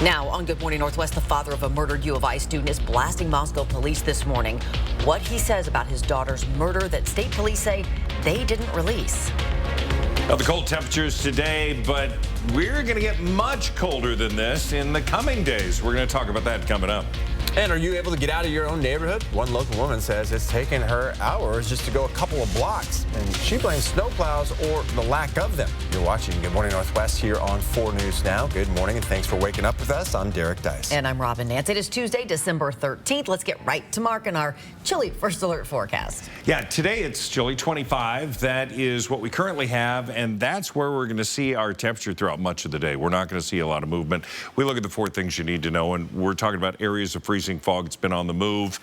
Now, on Good Morning Northwest, the father of a murdered U of I student is blasting Moscow police this morning. What he says about his daughter's murder that state police say they didn't release. Well, the cold temperatures today, but we're going to get much colder than this in the coming days. We're going to talk about that coming up. And are you able to get out of your own neighborhood? One local woman says it's taken her hours just to go a couple of blocks, and she blames snowplows or the lack of them. You're watching Good Morning Northwest here on 4 News Now. Good morning, and thanks for waking up with us. I'm Derek Dice. And I'm Robin Nance. It is Tuesday, December 13th. Let's get right to Mark and our chilly first alert forecast. Yeah, today it's chilly, 25. That is what we currently have, and that's where we're going to see our temperature throughout much of the day. We're not going to see a lot of movement. We look at the 4 things you need to know, and we're talking about areas of freezing fog. It's been on the move.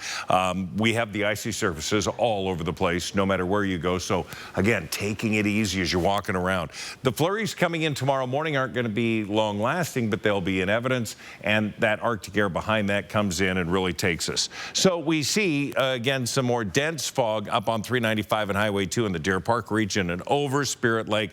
We have the icy surfaces all over the place, no matter where you go. So again, taking it easy as you're walking around. The flurries coming in tomorrow morning aren't going to be long lasting, but they'll be in evidence. And that Arctic air behind that comes in and really takes us. So we see, again, some more dense fog up on 395 and Highway 2 in the Deer Park region and over Spirit Lake.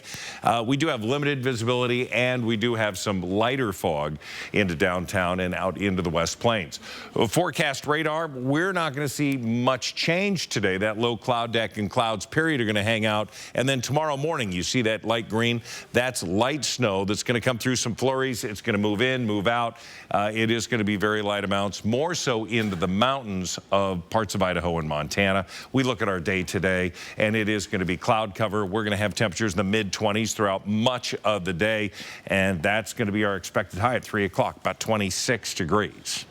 We do have limited visibility, and we do have some lighter fog into downtown and out into the West Plains. Forecast radar, we're not going to see much change today. That low cloud deck and clouds period are going to hang out. And then tomorrow morning, you see that light green, that's light snow that's going to come through some flurries. It's going to move in, move out. It is going to be very light amounts, more so into the mountains of parts of Idaho and Montana. We look at our day today, and it is going to be cloud cover. We're going to have temperatures in the mid-20s throughout much of the day, and that's going to be our expected high at 3 o'clock, about 26 degrees.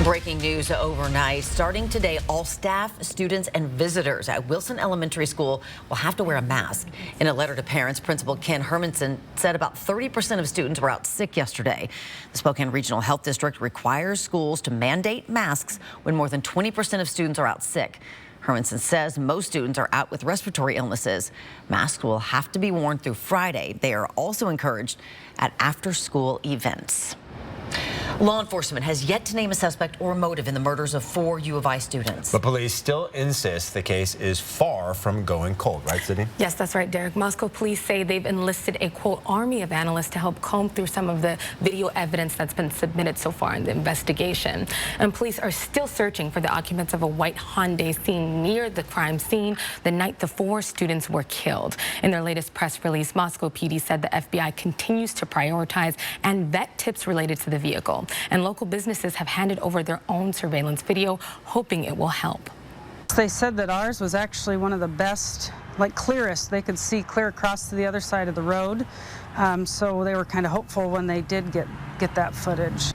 Breaking news overnight. Starting today, all staff, students, and visitors at Wilson Elementary School will have to wear a mask. In a letter to parents, Principal Ken Hermanson said about 30% of students were out sick yesterday. The Spokane Regional Health District requires schools to mandate masks when more than 20% of students are out sick. Hermanson says most students are out with respiratory illnesses. Masks will have to be worn through Friday. They are also encouraged at after-school events. Law enforcement has yet to name a suspect or motive in the murders of 4 U of I students. But police still insist the case is far from going cold, right, Sydney? Yes, that's right, Derek. Moscow police say they've enlisted a, quote, army of analysts to help comb through some of the video evidence that's been submitted so far in the investigation. And police are still searching for the occupants of a white Hyundai seen near the crime scene the night the 4 students were killed. In their latest press release, Moscow PD said the FBI continues to prioritize and vet tips related to the vehicle. And local businesses have handed over their own surveillance video, hoping it will help. They said that ours was actually one of the best, like clearest. They could see clear across to the other side of the road. So they were kind of hopeful when they did get that footage.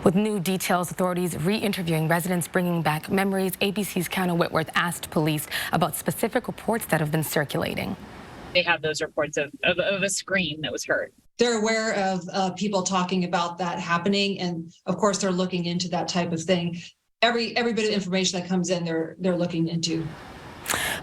With new details, authorities re-interviewing residents, bringing back memories. ABC's Counter Whitworth asked police about specific reports that have been circulating. They have those reports of a scream that was heard. They're aware of people talking about that happening, and of course they're looking into that type of thing. Every bit of information that comes in, they're looking into.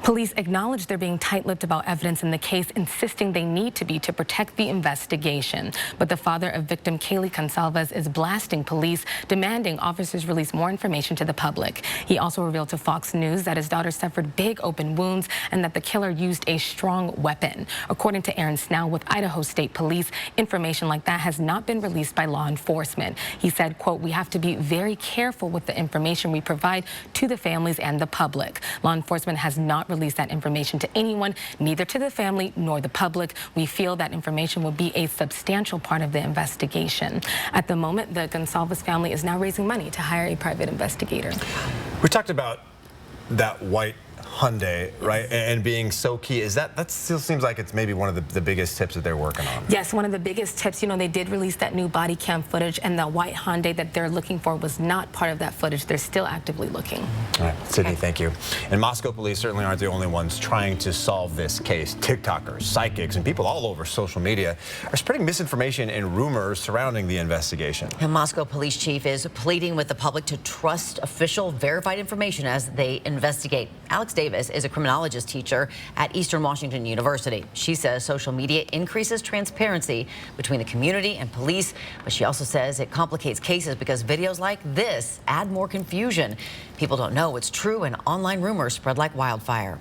Police acknowledge they're being tight-lipped about evidence in the case, insisting they need to be to protect the investigation. But the father of victim Kaylee Consalves is blasting police, demanding officers release more information to the public. He also revealed to Fox News that his daughter suffered big open wounds and that the killer used a strong weapon. According to Aaron Snell with Idaho State Police, information like that has not been released by law enforcement. He said, quote, "We have to be very careful with the information we provide to the families and the public. Law enforcement has not release that information to anyone, neither to the family nor the public. We feel that information will be a substantial part of the investigation." At the moment, the Gonsalves family is now raising money to hire a private investigator. We talked about that white Hyundai, right, and being so key. Is that still seems like it's maybe one of the biggest tips that they're working on? Yes, one of the biggest tips. You know, they did release that new body cam footage, and the white Hyundai that they're looking for was not part of that footage. They're still actively looking. All right, Sydney, thank you. And Moscow police certainly aren't the only ones trying to solve this case. TikTokers, psychics, and people all over social media are spreading misinformation and rumors surrounding the investigation. The Moscow police chief is pleading with the public to trust official verified information as they investigate. Alex Davis is a criminologist teacher at Eastern Washington University. She says social media increases transparency between the community and police, but she also says it complicates cases because videos like this add more confusion. People don't know what's true, and online rumors spread like wildfire.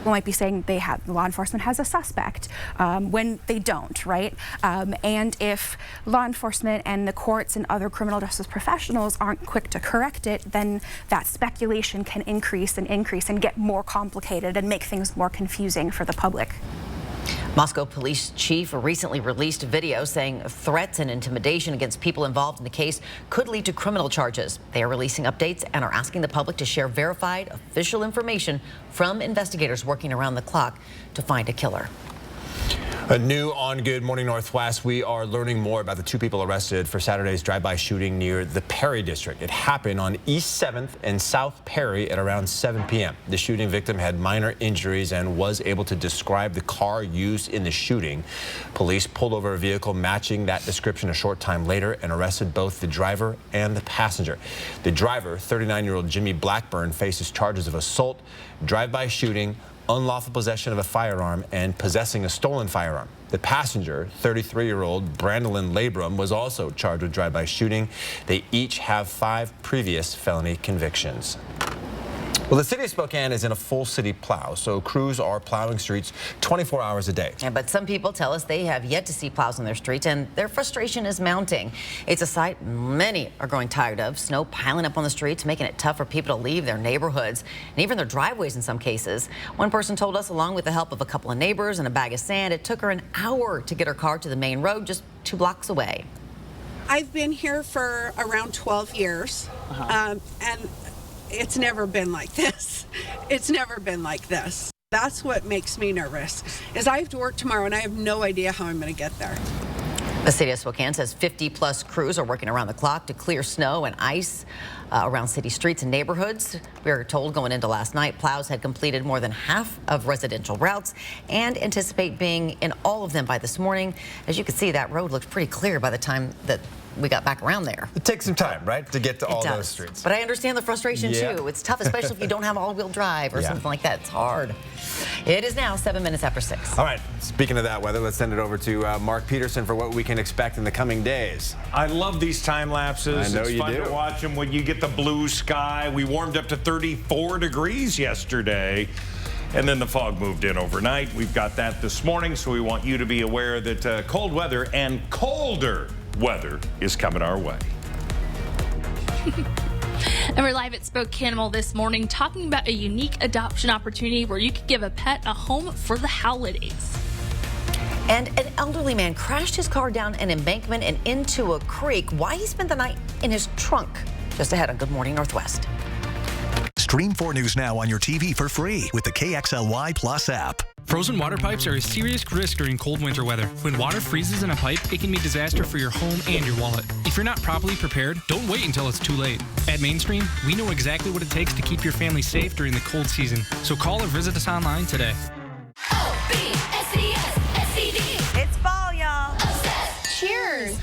might be saying law enforcement has a suspect when they don't, right? And if law enforcement and the courts and other criminal justice professionals aren't quick to correct it, then that speculation can increase and get more complicated and make things more confusing for the public. Moscow police chief recently released a video saying threats and intimidation against people involved in the case could lead to criminal charges. They are releasing updates and are asking the public to share verified official information from investigators working around the clock to find a killer. New on Good Morning Northwest, we are learning more about the 2 people arrested for Saturday's drive-by shooting near the Perry district. It happened on East 7th and South Perry at around 7 p.m. The shooting victim had minor injuries and was able to describe the car used in the shooting. Police pulled over a vehicle matching that description a short time later and arrested both the driver and the passenger. The driver, 39-year-old Jimmy Blackburn, faces charges of assault, drive-by shooting, unlawful possession of a firearm, and possessing a stolen firearm. The passenger, 33-year-old Brandolyn Labrum, was also charged with drive-by shooting. They each have 5 previous felony convictions. Well, the city of Spokane is in a full city plow, so crews are plowing streets 24 hours a day. Yeah, but some people tell us they have yet to see plows on their streets, and their frustration is mounting. It's a sight many are growing tired of. Snow piling up on the streets, making it tough for people to leave their neighborhoods and even their driveways in some cases. One person told us, along with the help of a couple of neighbors and a bag of sand, it took her an hour to get her car to the main road just 2 blocks away. I've been here for around 12 years, and it's never been like this. It's never been like this. That's what makes me nervous, is I have to work tomorrow and I have no idea how I'm going to get there. The city of Spokane says 50+ crews are working around the clock to clear snow and ice around city streets and neighborhoods. We were told going into last night, plows had completed more than half of residential routes and anticipate being in all of them by this morning. As you can see, that road looks pretty clear by the time that we got back around there. It takes some time, right, to get to all those streets. But I understand the frustration too. It's tough, especially if you don't have all-wheel drive or something like that. It's hard. It is now 7 minutes after 6. All right, speaking of that weather, let's send it over to Mark Peterson for what we can expect in the coming days. I love these time lapses. I know it's fun to watch them when you get the blue sky. We warmed up to 34 degrees yesterday. And then the fog moved in overnight. We've got that this morning, so we want you to be aware that cold weather and colder weather is coming our way. And we're live at Spokane this morning talking about a unique adoption opportunity where you could give a pet a home for the holidays. And an elderly man crashed his car down an embankment and into a creek. Why he spent the night in his trunk? Just ahead on Good Morning Northwest. Stream 4 News Now on your TV for free with the KXLY Plus app. Frozen water pipes are a serious risk during cold winter weather. When water freezes in a pipe, it can be a disaster for your home and your wallet. If you're not properly prepared, don't wait until it's too late. At Mainstream, we know exactly what it takes to keep your family safe during the cold season. So call or visit us online today. It's fall, y'all. Cheers.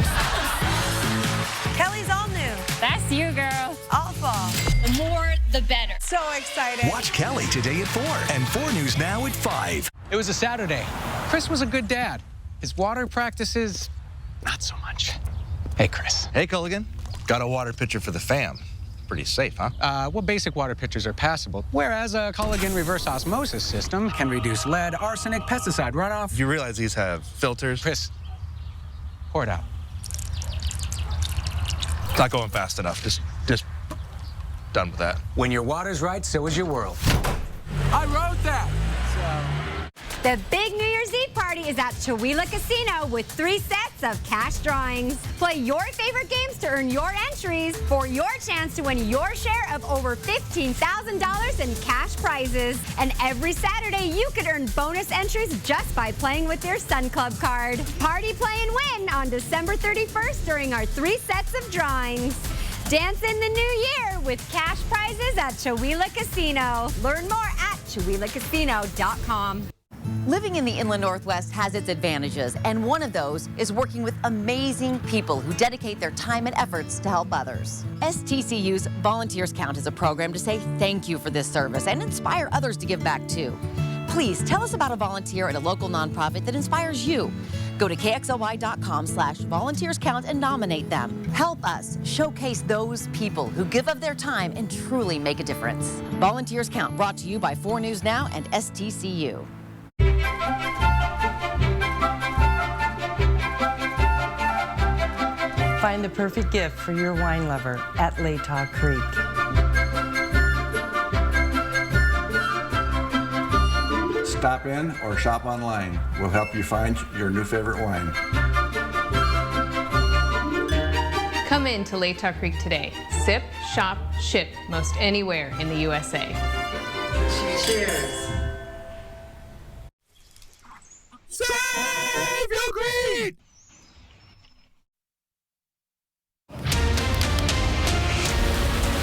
Kelly's all new. That's you, girl. All fall. The more, the better. So excited. Watch Kelly today at 4 and 4 News Now at 5. It was a Saturday. Chris was a good dad. His water practices, not so much. Hey, Chris. Hey, Culligan. Got a water pitcher for the fam. Pretty safe, huh? Well, basic water pitchers are passable, whereas a Culligan reverse osmosis system can reduce lead, arsenic, pesticide runoff. You realize these have filters? Chris, pour it out. It's not going fast enough. Just done with that. When your water's right, so is your world. I wrote that. The big New Year's Eve party is at Chewelah Casino with 3 sets of cash drawings. Play your favorite games to earn your entries for your chance to win your share of over $15,000 in cash prizes. And every Saturday, you could earn bonus entries just by playing with your Sun Club card. Party, play, and win on December 31st during our 3 sets of drawings. Dance in the new year with cash prizes at Chewelah Casino. Learn more at ChewelahCasino.com. Living in the Inland Northwest has its advantages, and one of those is working with amazing people who dedicate their time and efforts to help others. STCU's Volunteers Count is a program to say thank you for this service and inspire others to give back too. please tell us about a volunteer at a local nonprofit that inspires you. Go to KXLY.com/volunteerscount and nominate them. Help us showcase those people who give of their time and truly make a difference. Volunteers Count, brought to you by 4 News Now and STCU. Find the perfect gift for your wine lover at Latah Creek. Stop in or shop online. We'll help you find your new favorite wine. Come in to Latah Creek today. Sip, shop, ship most anywhere in the USA. Cheers. Save your greed!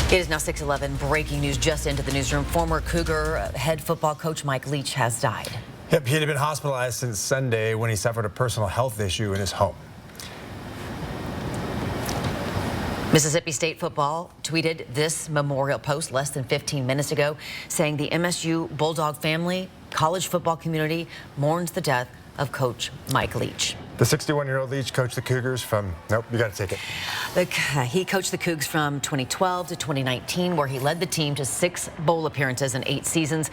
It is now 6:11. Breaking news just into the newsroom. Former Cougar head football coach Mike Leach has died. Yep, he had been hospitalized since Sunday when he suffered a personal health issue in his home. Mississippi State football tweeted this memorial post less than 15 minutes ago, saying the MSU Bulldog family, college football community mourns the death of Coach Mike Leach. The 61-year-old Leach coached the Cougars from, nope, you got to take it. He coached the Cougs from 2012 to 2019, where he led the team to 6 bowl appearances in 8 seasons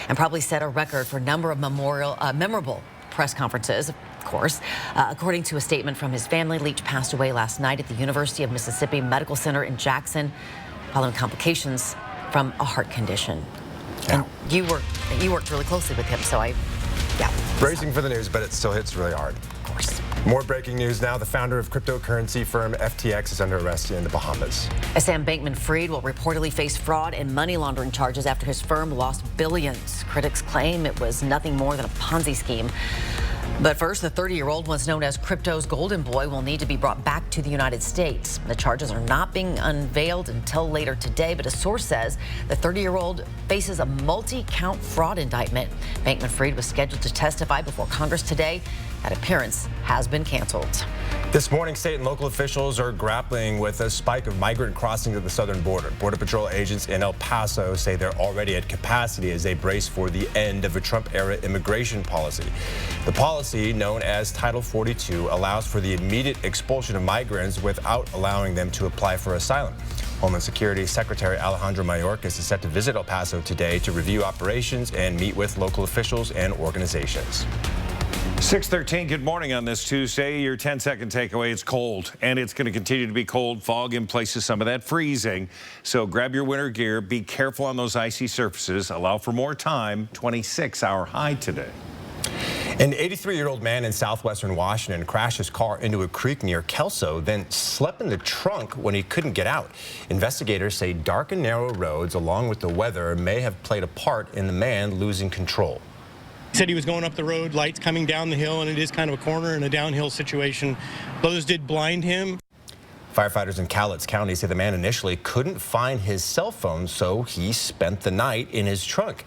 and probably set a record for number of memorable press conferences, of course. According to a statement from his family, Leach passed away last night at the University of Mississippi Medical Center in Jackson following complications from a heart condition. Yeah. And you worked really closely with him, so Bracing for the news, but it still hits really hard. Of course. More breaking news now. The founder of cryptocurrency firm FTX is under arrest in the Bahamas. Sam Bankman-Fried will reportedly face fraud and money laundering charges after his firm lost billions. Critics claim it was nothing more than a Ponzi scheme. But first, the 30-year-old, once known as crypto's golden boy, will need to be brought back to the United States. The charges are not being unveiled until later today, but a source says the 30-year-old faces a multi-count fraud indictment. Bankman-Fried was scheduled to testify before Congress today. That appearance has been canceled. This morning, state and local officials are grappling with a spike of migrant crossings at the southern border. Border Patrol agents in El Paso say they're already at capacity as they brace for the end of a Trump-era immigration policy. The policy, known as Title 42, allows for the immediate expulsion of migrants without allowing them to apply for asylum. Homeland Security Secretary Alejandro Mayorkas is set to visit El Paso today to review operations and meet with local officials and organizations. 6:13, good morning on this Tuesday. Your 10-second takeaway, it's cold, and it's going to continue to be cold. Fog in places, some of that freezing. So grab your winter gear. Be careful on those icy surfaces. Allow for more time. 26-hour high today. An 83-year-old man in southwestern Washington crashed his car into a creek near Kelso, then slept in the trunk when he couldn't get out. Investigators say dark and narrow roads, along with the weather, may have played a part in the man losing control. He said he was going up the road, lights coming down the hill, and it is kind of a corner and a downhill situation. Those did blind him. Firefighters in Cowlitz County say the man initially couldn't find his cell phone, so he spent the night in his trunk.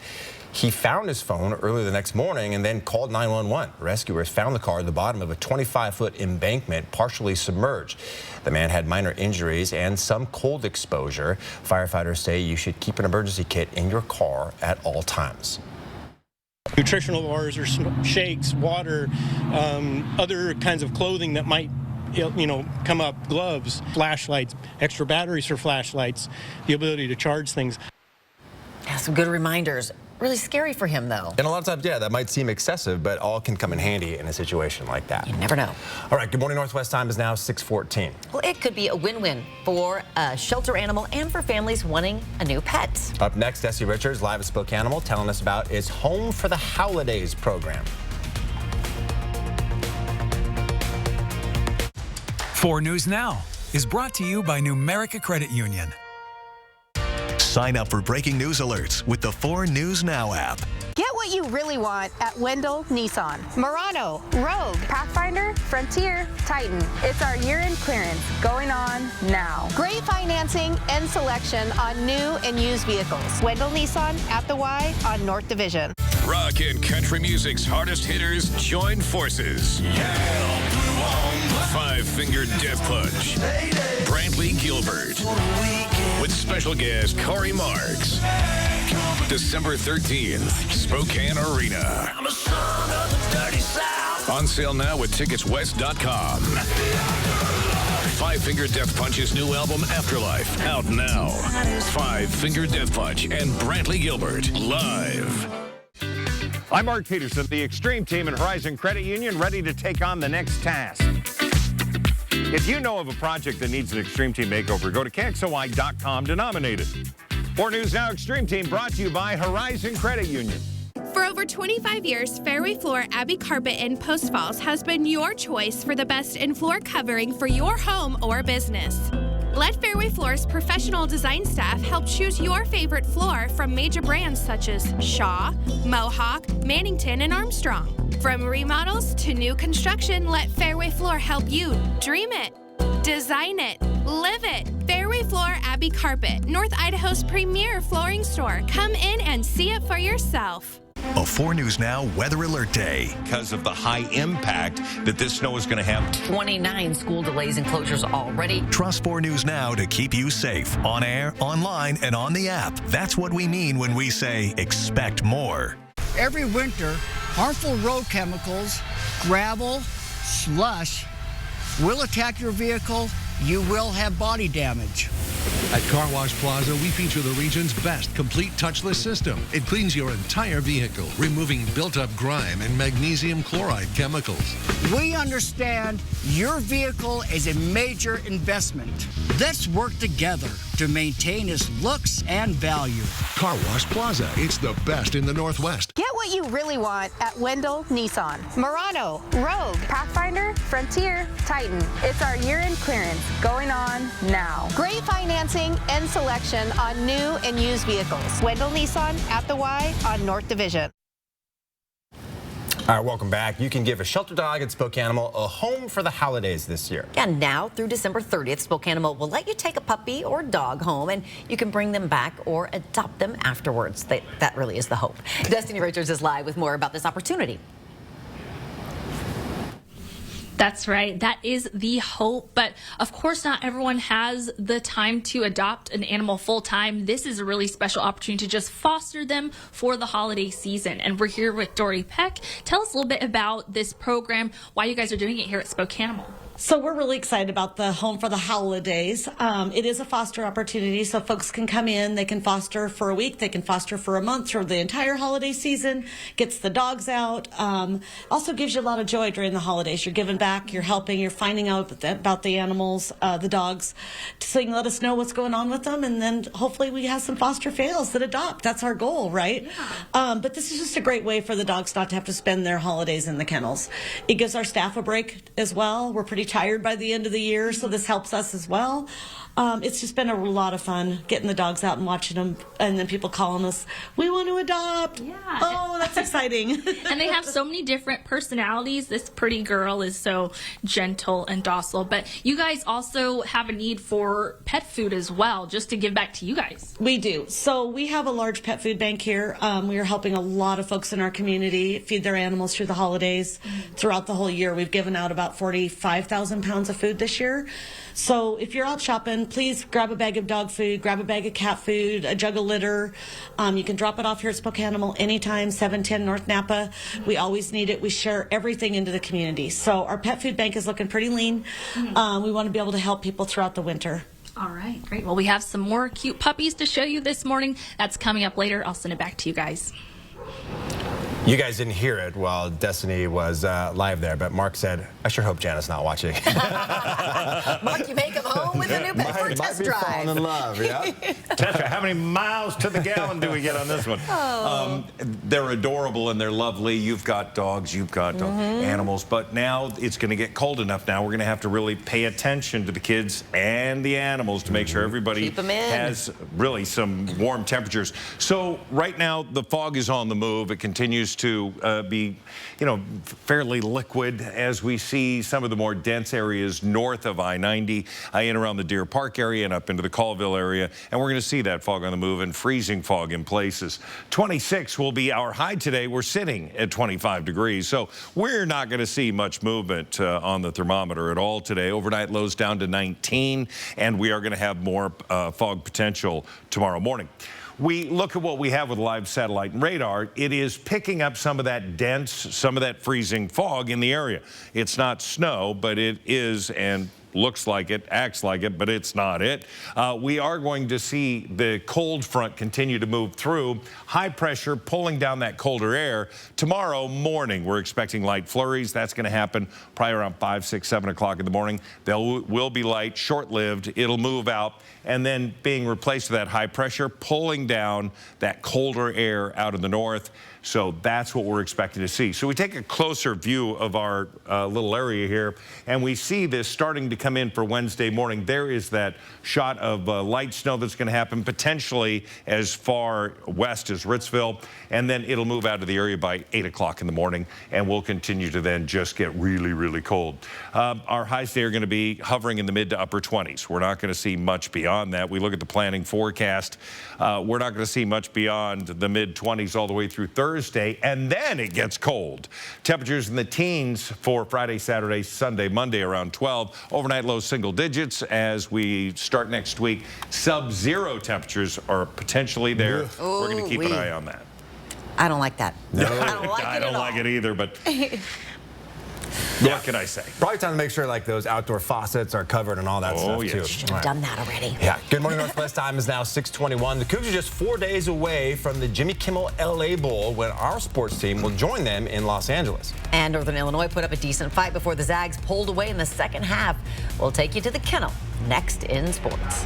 He found his phone early the next morning and then called 911. Rescuers found the car at the bottom of a 25-foot embankment, partially submerged. The man had minor injuries and some cold exposure. Firefighters say you should keep an emergency kit in your car at all times. Nutritional bars or shakes, water, other kinds of clothing that might come up, gloves, flashlights, extra batteries for flashlights, the ability to charge things. Yeah, some good reminders. Really scary for him, though. And a lot of times, yeah, that might seem excessive, but all can come in handy in a situation like that. You never know. All right, Good Morning Northwest time is now 6:14. Well, it could be a win-win for a shelter animal and for families wanting a new pet. Up next, Essie Richards, live at Spoke Animal, telling us about its Home for the Holidays program. 4 News Now is brought to you by Numerica Credit Union. Sign up for breaking news alerts with the 4 News Now app. Get what you really want at Wendell Nissan. Murano, Rogue, Pathfinder, Frontier, Titan. It's our year-end clearance going on now. Great financing and selection on new and used vehicles. Wendell Nissan at the Y on North Division. Rock and country music's hardest hitters join forces. Five-Finger Death Punch. Brantley Gilbert. With special guest Corey Marks. December 13th, Spokane Arena. On sale now at TicketsWest.com. Five Finger Death Punch's new album, Afterlife, out now. Five Finger Death Punch and Brantley Gilbert, live. I'm Mark Peterson, the Extreme Team and Horizon Credit Union, ready to take on the next task. If you know of a project that needs an Extreme Team makeover, go to KXOY.com to nominate it. 4 News Now Extreme Team brought to you by Horizon Credit Union. For over 25 years, Fairway Floor Abbey Carpet in Post Falls has been your choice for the best in floor covering for your home or business. Let Fairway Floor's professional design staff help choose your favorite floor from major brands such as Shaw, Mohawk, Mannington, and Armstrong. From remodels to new construction, let Fairway Floor help you dream it, design it, live it. Fairway Floor Abbey Carpet, North Idaho's premier flooring store. Come in and see it for yourself. A 4 News Now Weather Alert Day. Because of the high impact that this snow is going to have. 29 school delays and closures already. Trust 4 News Now to keep you safe on air, online, and on the app. That's what we mean when we say expect more. Every winter, harmful road chemicals, gravel, slush will attack your vehicle. You will have body damage. At Car Wash Plaza, we feature the region's best complete touchless system. It cleans your entire vehicle, removing built-up grime and magnesium chloride chemicals. We understand your vehicle is a major investment. Let's work together to maintain its looks and value. Car Wash Plaza, it's the best in the Northwest. Get what you really want at Wendell Nissan. Murano, Rogue, Pathfinder, Frontier, Titan. It's our year-end clearance going on now. Great financing and selection on new and used vehicles. Wendell Nissan at the Y on North Division. All right, welcome back. You can give a shelter dog at Spokanimal a home for the holidays this year. And now through December 30th, Spokanimal will let you take a puppy or dog home, and you can bring them back or adopt them afterwards. That really is the hope. Destiny Richards is live with more about this opportunity. That's right. That is the hope. But of course, not everyone has the time to adopt an animal full time. This is a really special opportunity to just foster them for the holiday season. And we're here with Dory Peck. Tell us a little bit about this program, why you guys are doing it here at Spokanimal. So we're really excited about the Home for the Holidays. It is a foster opportunity, so folks can come in, they can foster for a week, they can foster for a month or the entire holiday season, gets the dogs out. Also gives you a lot of joy during the holidays. You're giving back, you're helping, you're finding out about the animals, the dogs, so you can let us know what's going on with them, and then hopefully we have some foster fails that adopt. That's our goal, right? Yeah. But this is just a great way for the dogs not to have to spend their holidays in the kennels. It gives our staff a break as well. We're pretty tired by the end of the year, so this helps us as well. It's just been a lot of fun getting the dogs out and watching them, and then people calling us, we want to adopt. Yeah. Oh, that's exciting. And they have so many different personalities. This pretty girl is so gentle and docile, but you guys also have a need for pet food as well, just to give back to you guys. We do. So we have a large pet food bank here. We are helping a lot of folks in our community feed their animals through the holidays. Throughout the whole year, we've given out about 45,000 pounds of food this year. So if you're out shopping, please grab a bag of dog food, grab a bag of cat food, a jug of litter. You can drop it off here at Spokanimal anytime, 710 North Napa. We always need it. We share everything into the community. So our pet food bank is looking pretty lean. We want to be able to help people throughout the winter. All right, great. Well, we have some more cute puppies to show you this morning. That's coming up later. I'll send it back to you guys. You guys didn't hear it while Destiny was live there, but Mark said, I sure hope Jana's not watching. Mark, you make him home with a new pet for a test drive. Might be falling in love, yeah. Tessa, how many miles to the gallon do we get on this one? Oh. They're adorable and they're lovely. You've got dogs, you've got animals, but now it's going to get cold enough now. We're going to have to really pay attention to the kids and the animals to make sure everybody has really some warm temperatures. So right now the fog is on the move. It continues to be, fairly liquid as we see some of the more dense areas north of I-90, in around the Deer Park area and up into the Colville area. And we're going to see that fog on the move and freezing fog in places. 26 will be our high today. We're sitting at 25 degrees. So we're not going to see much movement on the thermometer at all today. Overnight lows down to 19, and we are going to have more fog potential tomorrow morning. we look at what we have with live satellite and radar, it is picking up some of that dense, some of that freezing fog in the area. It's not snow, but it is, and looks like it, acts like it, but it's not it. We are going to see the cold front continue to move through. High pressure pulling down that colder air. Tomorrow morning, we're expecting light flurries. That's going to happen probably around 5, 6, 7 o'clock in the morning. They will be light, short-lived. It'll move out, and then being replaced with that high pressure, pulling down that colder air out of the north. So that's what we're expecting to see. So we take a closer view of our little area here, and we see this starting to come in for Wednesday morning. There is that shot of light snow that's going to happen potentially as far west as Ritzville, and then it'll move out of the area by 8 o'clock in the morning, and we'll continue to then just get really, really cold. Our highs today are going to be hovering in the mid to upper 20s. We're not going to see much beyond that. We look at the planning forecast. We're not going to see much beyond the mid 20s all the way through Thursday, and then it gets cold. Temperatures in the teens for Friday, Saturday, Sunday, Monday around 12. Overnight low single digits as we start next week. Sub-zero temperatures are potentially there. We're going to keep an eye on that. I don't like that. No. I don't like it either, but what can I say? Probably time to make sure like those outdoor faucets are covered and all that stuff too. Should have done that already. Yeah. Good morning, Northwest. Time is now 6:21. The Cougs are just 4 days away from the Jimmy Kimmel LA Bowl, when our sports team will join them in Los Angeles. And Northern Illinois put up a decent fight before the Zags pulled away in the second half. We'll take you to the kennel next in sports.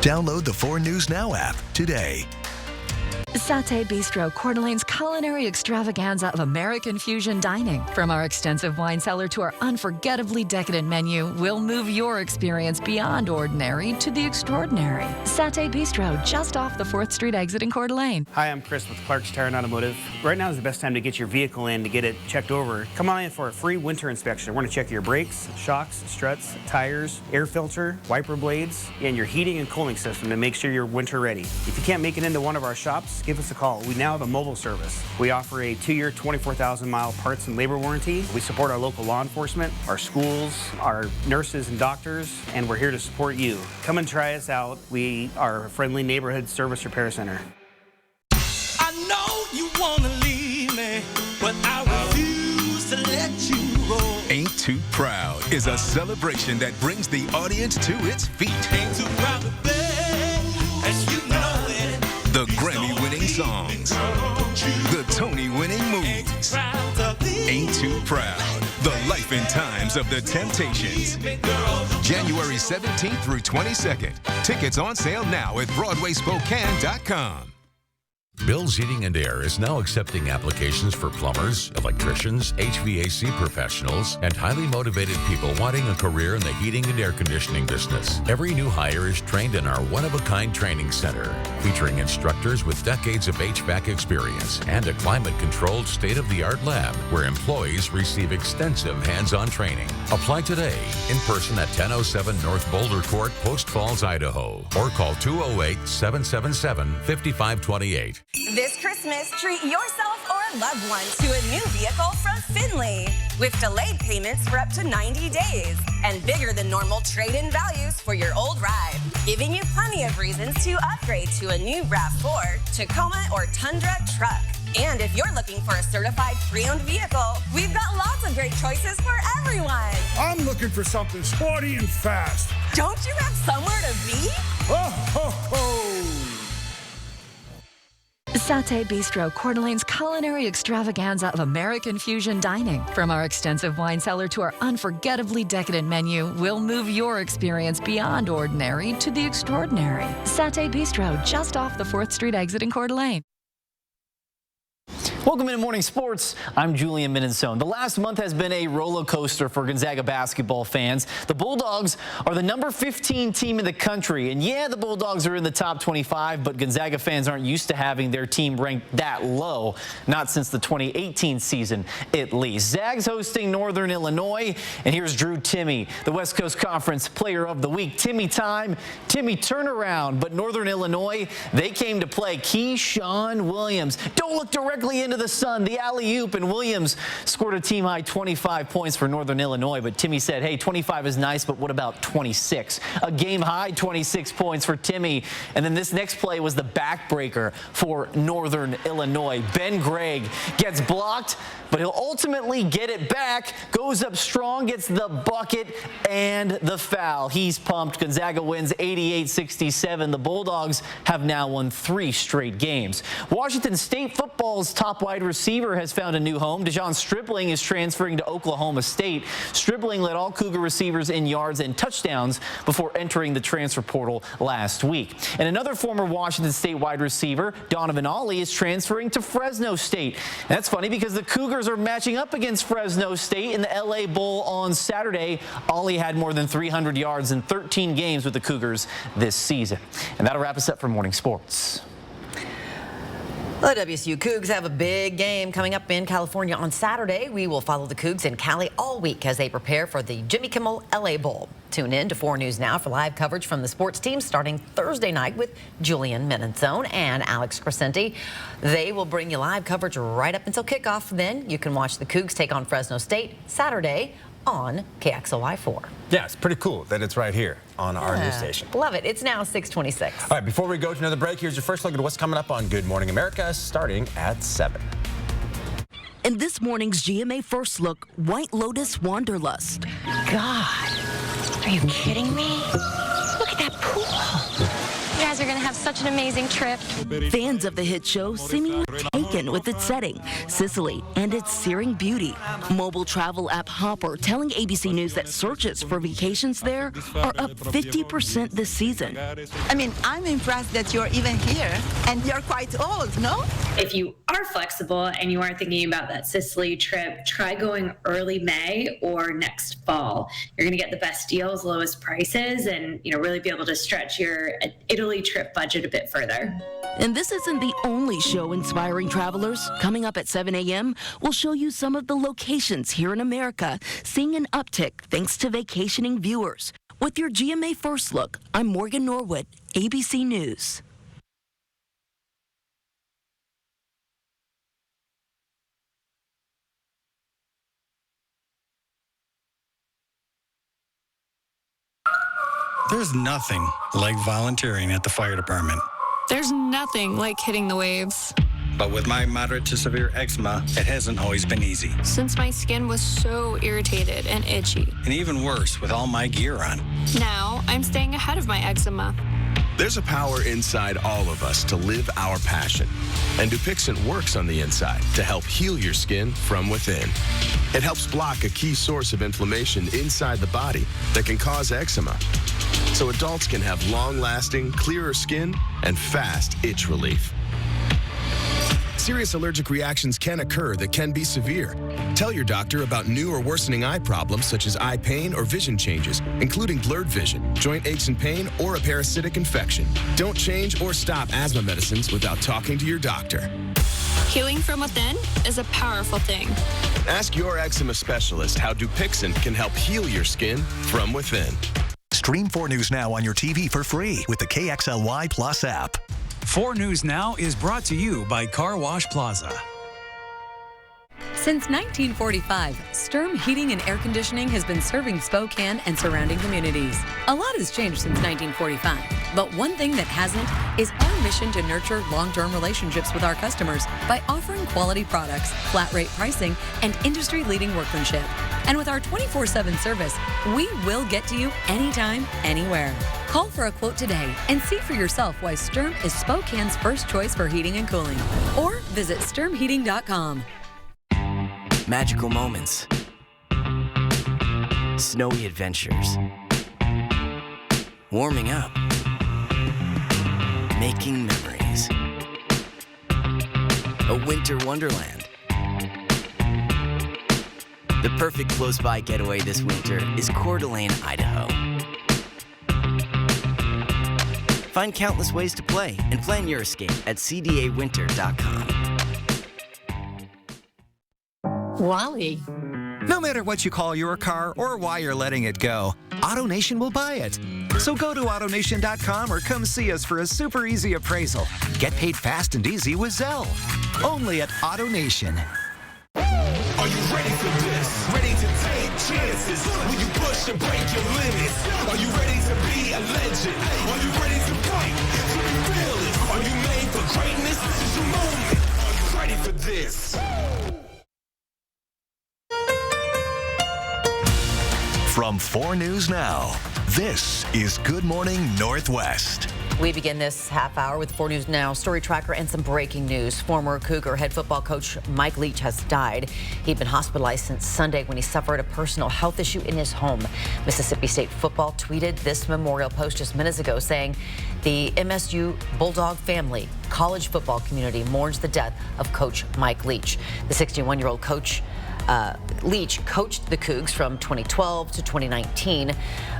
Download the 4 News Now app today. Satay Bistro, Coeur d'Alene's culinary extravaganza of American fusion dining. From our extensive wine cellar to our unforgettably decadent menu, we'll move your experience beyond ordinary to the extraordinary. Satay Bistro, just off the 4th Street exit in Coeur d'Alene. Hi, I'm Chris with Clark's Tire and Automotive. Right now is the best time to get your vehicle in to get it checked over. Come on in for a free winter inspection. We're going to check your brakes, shocks, struts, tires, air filter, wiper blades, and your heating and cooling system to make sure you're winter ready. If you can't make it into one of our shops, give us a call. We now have a mobile service. We offer a 2-year, 24,000-mile parts and labor warranty. We support our local law enforcement, our schools, our nurses and doctors, and we're here to support you. Come and try us out. We are a friendly neighborhood service repair center. I know you want to leave me, but I refuse to let you go. Ain't Too Proud is a celebration that brings the audience to its feet. Ain't too proud to beg, as you know it. The Grammy-winning songs, the Tony-winning movies. Ain't Too Proud, the life and times of the Temptations. January 17th through 22nd. Tickets on sale now at BroadwaySpokane.com. Bill's Heating and Air is now accepting applications for plumbers, electricians, HVAC professionals, and highly motivated people wanting a career in the heating and air conditioning business. Every new hire is trained in our one-of-a-kind training center, featuring instructors with decades of HVAC experience and a climate-controlled state-of-the-art lab where employees receive extensive hands-on training. Apply today in person at 1007 North Boulder Court, Post Falls, Idaho, or call 208-777-5528. This Christmas, treat yourself or a loved one to a new vehicle from Finley. With delayed payments for up to 90 days and bigger than normal trade-in values for your old ride, giving you plenty of reasons to upgrade to a new RAV4, Tacoma, or Tundra truck. And if you're looking for a certified pre-owned vehicle, we've got lots of great choices for everyone. I'm looking for something sporty and fast. Don't you have somewhere to be? Ho, ho, ho! Satay Bistro, Coeur d'Alene's culinary extravaganza of American fusion dining. From our extensive wine cellar to our unforgettably decadent menu, we'll move your experience beyond ordinary to the extraordinary. Satay Bistro, just off the 4th Street exit in Coeur d'Alene. Welcome into Morning Sports. I'm Julian Minnesone. The last month has been a roller coaster for Gonzaga basketball fans. The Bulldogs are the number 15 team in the country. And yeah, the Bulldogs are in the top 25, but Gonzaga fans aren't used to having their team ranked that low. Not since the 2018 season, at least. Zags hosting Northern Illinois. And here's Drew Timme, the West Coast Conference Player of the Week. Timme time, Timme turnaround. But Northern Illinois, they came to play. Keyshawn Williams. Don't look directly into under the sun, the alley-oop, and Williams scored a team-high 25 points for Northern Illinois, but Timmy said, hey, 25 is nice, but what about 26? A game-high 26 points for Timmy, and then this next play was the backbreaker for Northern Illinois. Ben Gregg gets blocked, but he'll ultimately get it back, goes up strong, gets the bucket and the foul. He's pumped. Gonzaga wins 88-67. The Bulldogs have now won 3 straight games. Washington State football's top wide receiver has found a new home. Dejon Stripling is transferring to Oklahoma State. Stripling led all Cougar receivers in yards and touchdowns before entering the transfer portal last week. And another former Washington State wide receiver, Donovan Ollie, is transferring to Fresno State. And that's funny because the Cougars are matching up against Fresno State in the LA Bowl on Saturday. Ollie had more than 300 yards in 13 games with the Cougars this season. And that'll wrap us up for Morning Sports. The WSU Cougs have a big game coming up in California on Saturday. We will follow the Cougs in Cali all week as they prepare for the Jimmy Kimmel LA Bowl. Tune in to 4 News Now for live coverage from the sports team starting Thursday night with Julian Minenzone and Alex Crescenti. They will bring you live coverage right up until kickoff. Then you can watch the Cougs take on Fresno State Saturday on KXLY4. Yeah, it's pretty cool that it's right here on our news station. Love it. It's now 6:26. All right, before we go to another break, here's your first look at what's coming up on Good Morning America, starting at 7. In this morning's GMA First Look, White Lotus Wanderlust. God, are you kidding me? Look at that pool. You guys are going to have such an amazing trip. Fans of the hit show seemingly taken with its setting, Sicily, and its searing beauty. Mobile travel app Hopper telling ABC News that searches for vacations there are up 50% this season. I mean, I'm impressed that you're even here, and you're quite old, no? If you are flexible and you are thinking about that Sicily trip, try going early May or next fall. You're going to get the best deals, lowest prices, and really be able to stretch your Italy trip budget a bit further. And this isn't the only show inspiring travelers. Coming up at 7 a.m., we'll show you some of the locations here in America seeing an uptick thanks to vacationing viewers. With your GMA First Look, I'm Morgan Norwood, ABC News. There's nothing like volunteering at the fire department. There's nothing like hitting the waves. But with my moderate to severe eczema, it hasn't always been easy. Since my skin was so irritated and itchy. And even worse with all my gear on. Now, I'm staying ahead of my eczema. There's a power inside all of us to live our passion. And Dupixent works on the inside to help heal your skin from within. It helps block a key source of inflammation inside the body that can cause eczema. So adults can have long-lasting, clearer skin and fast itch relief. Serious allergic reactions can occur that can be severe. Tell your doctor about new or worsening eye problems such as eye pain or vision changes, including blurred vision, joint aches and pain, or a parasitic infection. Don't change or stop asthma medicines without talking to your doctor. Healing from within is a powerful thing. Ask your eczema specialist how Dupixent can help heal your skin from within. Stream 4 News Now on your TV for free with the KXLY Plus app. 4 News Now is brought to you by Car Wash Plaza. Since 1945, Sturm Heating and Air Conditioning has been serving Spokane and surrounding communities. A lot has changed since 1945, but one thing that hasn't is our mission to nurture long-term relationships with our customers by offering quality products, flat rate pricing, and industry-leading workmanship. And with our 24/7 service, we will get to you anytime, anywhere. Call for a quote today and see for yourself why Sturm is Spokane's first choice for heating and cooling. Or visit sturmheating.com. Magical moments, snowy adventures, warming up, making memories, a winter wonderland. The perfect close-by getaway this winter is Coeur d'Alene, Idaho. Find countless ways to play and plan your escape at cdawinter.com. Wally. No matter what you call your car or why you're letting it go, AutoNation will buy it. So go to AutoNation.com or come see us for a super easy appraisal. Get paid fast and easy with Zelle. Only at AutoNation. Are you ready for this? Ready to take chances? Will you push and break your limits? Are you ready to be a legend? Are you ready to fight? To be fearless? Are you made for greatness? This is your moment. Are you ready for this? From 4 News Now, this is Good Morning Northwest. We begin this half hour with 4 News Now story tracker and some breaking news. Former Cougar head football coach Mike Leach has died. He'd been hospitalized since Sunday when he suffered a personal health issue in his home. Mississippi State football tweeted this memorial post just minutes ago saying the MSU Bulldog family, college football community mourns the death of Coach Mike Leach. The 61-year-old coach Leach coached the Cougs from 2012 to 2019,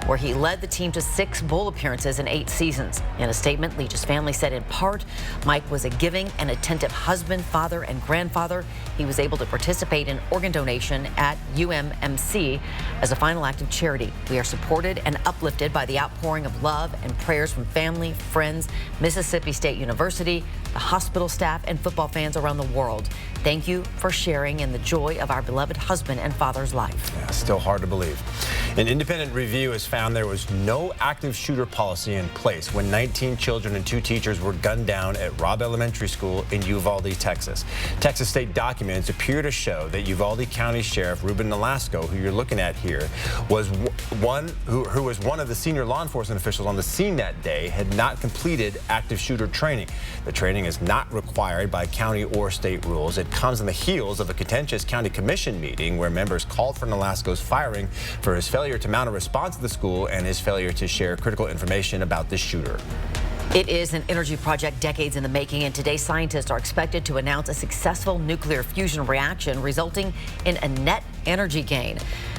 where he led the team to 6 bowl appearances in 8 seasons. In a statement, Leach's family said in part, Mike was a giving and attentive husband, father, and grandfather. He was able to participate in organ donation at UMMC as a final act of charity. We are supported and uplifted by the outpouring of love and prayers from family, friends, Mississippi State University, the hospital staff, and football fans around the world. Thank you for sharing in the joy of our beloved husband and father's life. Yeah, still hard to believe. An independent review has found there was no active shooter policy in place when 19 children and 2 teachers were gunned down at Robb Elementary School in Uvalde, Texas. Texas state documents appear to show that Uvalde County Sheriff Ruben Nolasco, who you're looking at here, was who was one of the senior law enforcement officials on the scene that day, had not completed active shooter training. The training is not required by county or state rules. It comes on the heels of a contentious county commission meeting where members called for Nolasco's firing for his failure to mount a response to the school and his failure to share critical information about the shooter. It is an energy project decades in the making, and today scientists are expected to announce a successful nuclear fusion reaction resulting in a net energy gain.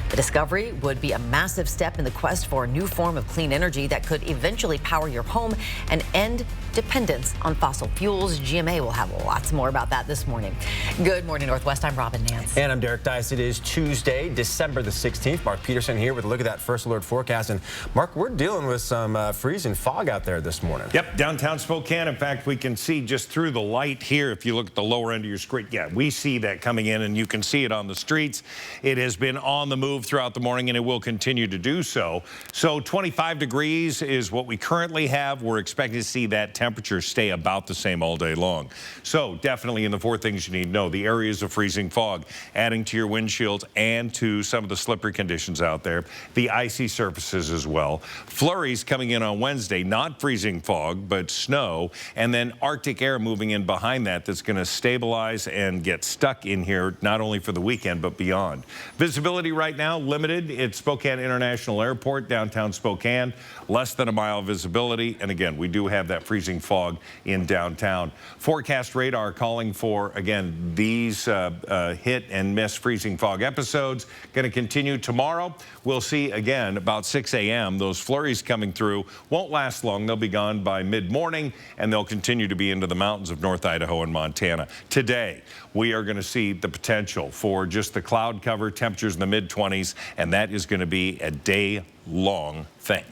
The discovery would be a massive step in the quest for a new form of clean energy that could eventually power your home and end dependence on fossil fuels. GMA will have lots more about that this morning. Good morning, Northwest. I'm Robin Nance. And I'm Derek Dice. It is Tuesday, December the 16th. Mark Peterson here with a look at that first alert forecast. And Mark, we're dealing with some freezing fog out there this morning. Yep, downtown Spokane. In fact, we can see just through the light here, if you look at the lower end of your screen, yeah, we see that coming in, and you can see it on the streets. It has been on the move throughout the morning, and it will continue to do so. So 25 degrees is what we currently have. We're expecting to see that temperature stay about the same all day long. So definitely in the 4 things you need to know, the areas of freezing fog, adding to your windshields and to some of the slippery conditions out there, the icy surfaces as well. Flurries coming in on Wednesday, not freezing fog, but snow, and then Arctic air moving in behind that that's going to stabilize and get stuck in here, not only for the weekend, but beyond. Visibility right now, limited. It's Spokane International Airport, downtown Spokane, less than a mile visibility. And again, we do have that freezing fog in downtown. Forecast radar calling for, again, these hit and miss freezing fog episodes. Going to continue tomorrow. We'll see again about 6 a.m. Those flurries coming through won't last long. They'll be gone by mid-morning, and they'll continue to be into the mountains of North Idaho and Montana. Today, we are going to see the potential for just the cloud cover, temperatures in the mid-20s, and that is going to be a day-long thing.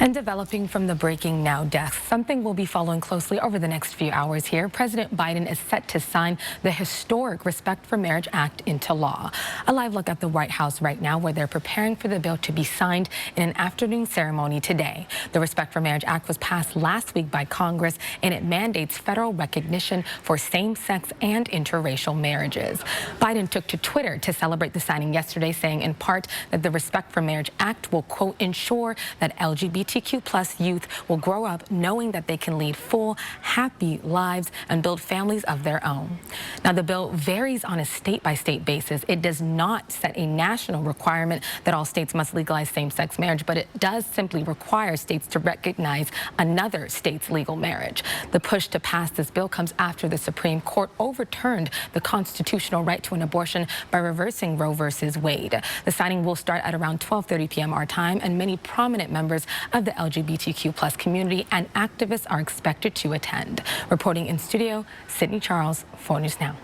And developing from the breaking now death, something we'll be following closely over the next few hours here. President Biden is set to sign the historic Respect for Marriage Act into law. A live look at the White House right now, where they're preparing for the bill to be signed in an afternoon ceremony today. The Respect for Marriage Act was passed last week by Congress, and it mandates federal recognition for same-sex and interracial marriages. Biden took to Twitter to celebrate the signing yesterday, saying in part that the Respect for Marriage Act will, quote, ensure that LGBTQ+ youth will grow up knowing that they can lead full, happy lives and build families of their own. Now, the bill varies on a state-by-state basis. It does not set a national requirement that all states must legalize same-sex marriage, but it does simply require states to recognize another state's legal marriage. The push to pass this bill comes after the Supreme Court overturned the constitutional right to an abortion by reversing Roe v. Wade. The signing will start at around 12:30 p.m. our time, and many prominent members of the LGBTQ+ community and activists are expected to attend. Reporting in studio, Sydney Charles, 4 News Now.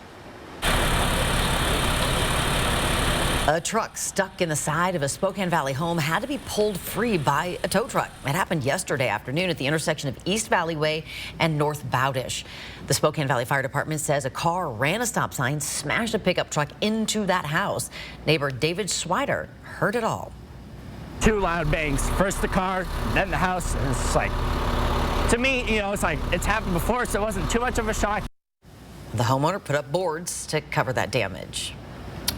A truck stuck in the side of a Spokane Valley home had to be pulled free by a tow truck. It happened yesterday afternoon at the intersection of East Valley Way and North Bowdish. The Spokane Valley Fire Department says a car ran a stop sign, smashed a pickup truck into that house. Neighbor David Schweider heard it all. Two loud bangs. First the car, then the house, and it's like, to me, it's like it's happened before, so it wasn't too much of a shock. The homeowner put up boards to cover that damage.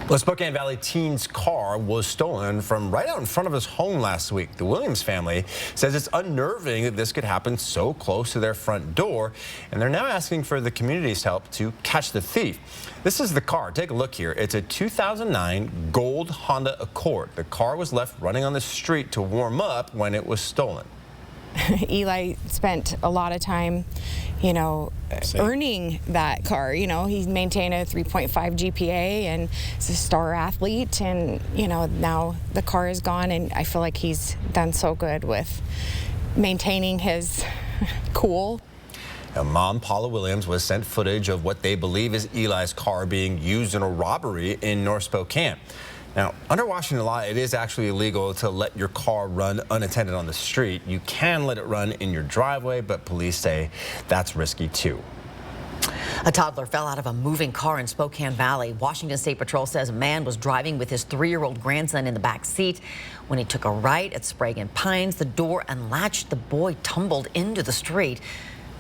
The Spokane Valley teen's car was stolen from right out in front of his home last week. The Williams family says it's unnerving that this could happen so close to their front door, and they're now asking for the community's help to catch the thief. This is the car. Take a look here. It's a 2009 gold Honda Accord. The car was left running on the street to warm up when it was stolen. Eli spent a lot of time, earning that car. He maintained a 3.5 GPA and is a star athlete. And, now the car is gone, and I feel like he's done so good with maintaining his cool. Now, Mom Paula Williams was sent footage of what they believe is Eli's car being used in a robbery in North Spokane. Now, under Washington law, it is actually illegal to let your car run unattended on the street. You can let it run in your driveway, but police say that's risky too. A toddler fell out of a moving car in Spokane Valley. Washington State Patrol says a man was driving with his 3-year-old grandson in the back seat. When he took a right at Sprague & Pines, the door unlatched. The boy tumbled into the street.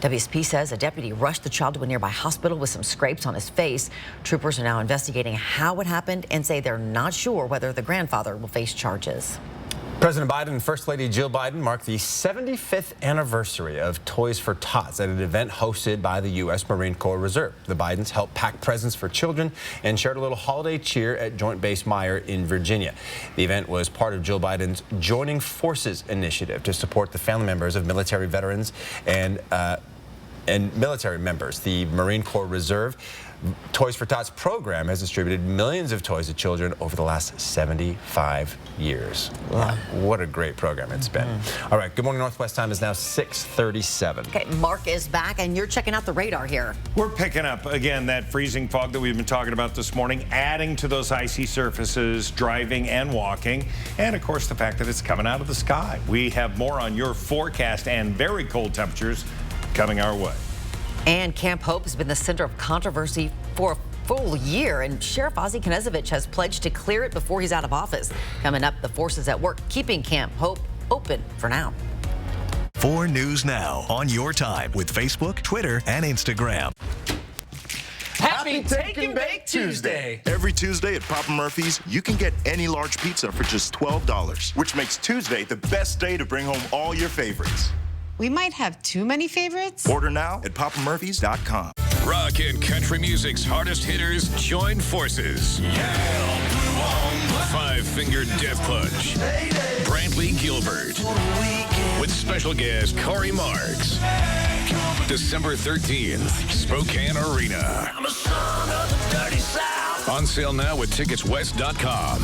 WSP says a deputy rushed the child to a nearby hospital with some scrapes on his face. Troopers are now investigating how it happened and say they're not sure whether the grandfather will face charges. President Biden and First Lady Jill Biden marked the 75th anniversary of Toys for Tots at an event hosted by the U.S. Marine Corps Reserve. The Bidens helped pack presents for children and shared a little holiday cheer at Joint Base Meyer in Virginia. The event was part of Jill Biden's Joining Forces initiative to support the family members of military veterans and military members. The Marine Corps Reserve Toys for Tots program has distributed millions of toys to children over the last 75 years. Wow. What a great program it's been. All right, Good Morning Northwest time is now 6:37. Okay, Mark is back, and you're checking out the radar here. We're picking up, again, that freezing fog that we've been talking about this morning, adding to those icy surfaces, driving and walking, and, of course, the fact that it's coming out of the sky. We have more on your forecast and very cold temperatures coming our way. And Camp Hope has been the center of controversy for a full year, and Sheriff Ozzie Knezovich has pledged to clear it before he's out of office. Coming up, the forces at work keeping Camp Hope open for now. 4 News Now on your time with Facebook, Twitter, and Instagram. Happy Take and Bake Tuesday! Every Tuesday at Papa Murphy's, you can get any large pizza for just $12, which makes Tuesday the best day to bring home all your favorites. We might have too many favorites. Order now at papamurphys.com. Rock and country music's hardest hitters join forces. Five Finger Death Punch. Brantley Gilbert. With special guest Corey Marks. December 13th, Spokane Arena. I'm a son of the dirty South. On sale now at ticketswest.com.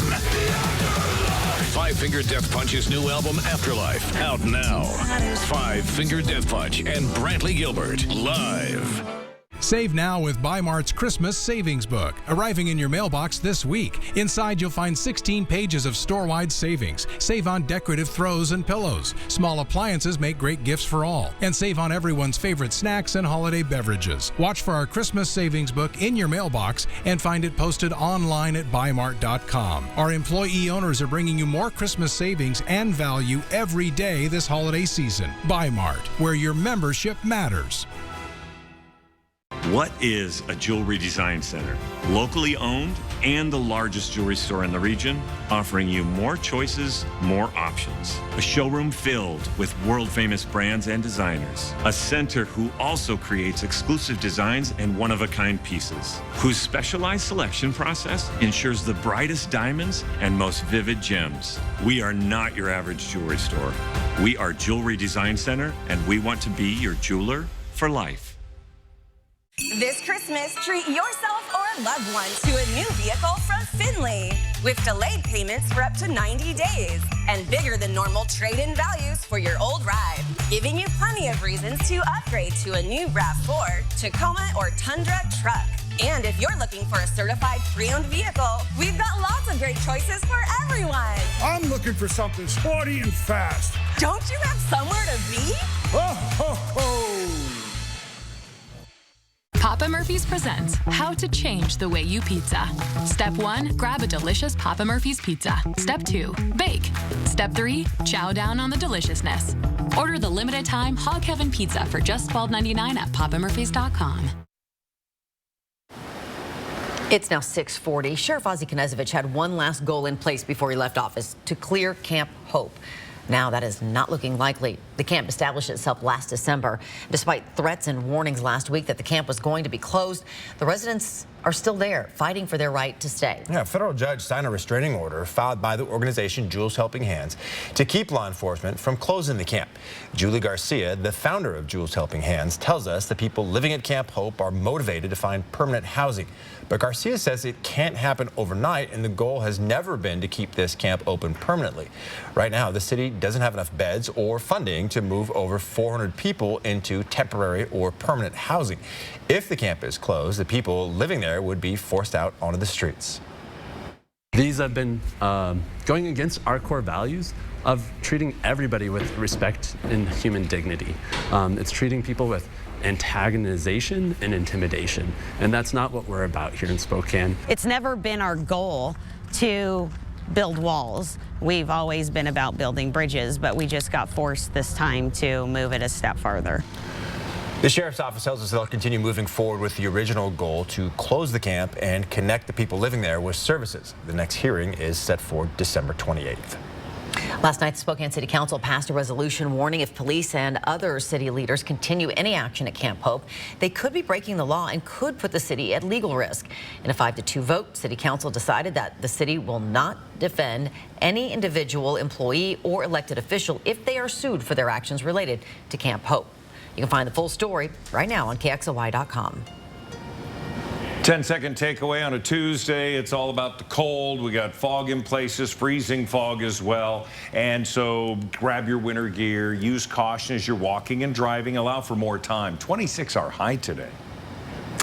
Five Finger Death Punch's new album, Afterlife, out now. Five Finger Death Punch and Brantley Gilbert, live. Save now with Bi-Mart's Christmas Savings Book, arriving in your mailbox this week. Inside, you'll find 16 pages of store-wide savings. Save on decorative throws and pillows. Small appliances make great gifts for all. And save on everyone's favorite snacks and holiday beverages. Watch for our Christmas Savings Book in your mailbox and find it posted online at BuyMart.com. Our employee owners are bringing you more Christmas savings and value every day this holiday season. Bi-Mart, where your membership matters. What is a jewelry design center? Locally owned and the largest jewelry store in the region, offering you more choices, more options. A showroom filled with world-famous brands and designers. A center who also creates exclusive designs and one-of-a-kind pieces. Whose specialized selection process ensures the brightest diamonds and most vivid gems. We are not your average jewelry store. We are Jewelry Design Center, and we want to be your jeweler for life. This Christmas, treat yourself or a loved one to a new vehicle from Finley. With delayed payments for up to 90 days and bigger than normal trade-in values for your old ride. Giving you plenty of reasons to upgrade to a new RAV4, Tacoma, or Tundra truck. And if you're looking for a certified pre-owned vehicle, we've got lots of great choices for everyone. I'm looking for something sporty and fast. Don't you have somewhere to be? Ho, ho, ho! Papa Murphy's presents How to Change the Way You Pizza. Step 1, grab a delicious Papa Murphy's pizza. Step 2, bake. Step 3, chow down on the deliciousness. Order the limited time Hog Heaven pizza for just $12.99 at papamurphys.com. It's now 6:40. Sheriff Ozzie Knezovich had one last goal in place before he left office: to clear Camp Hope. Now that is not looking likely. The camp established itself last December. Despite threats and warnings last week that the camp was going to be closed, the residents are still there, fighting for their right to stay. Yeah, a federal judge signed a restraining order filed by the organization Jules Helping Hands to keep law enforcement from closing the camp. Julie Garcia, the founder of Jules Helping Hands, tells us the people living at Camp Hope are motivated to find permanent housing. But Garcia says it can't happen overnight, and the goal has never been to keep this camp open permanently. Right now, the city doesn't have enough beds or funding to move over 400 people into temporary or permanent housing. If the camp is closed, the people living there would be forced out onto the streets. These have been going against our core values of treating everybody with respect and human dignity. It's treating people with antagonization and intimidation, and that's not what we're about here in Spokane. It's never been our goal to build walls. We've always been about building bridges, but we just got forced this time to move it a step farther. The sheriff's office tells us they'll continue moving forward with the original goal to close the camp and connect the people living there with services. The next hearing is set for December 28th. Last night, the Spokane City Council passed a resolution warning if police and other city leaders continue any action at Camp Hope, they could be breaking the law and could put the city at legal risk. In a 5-2 vote, City Council decided that the city will not defend any individual employee or elected official if they are sued for their actions related to Camp Hope. You can find the full story right now on KXLY.com. 10-second takeaway on a Tuesday. It's all about the cold. We got fog in places, freezing fog as well. And so grab your winter gear, use caution as you're walking and driving, allow for more time. 26 our high today.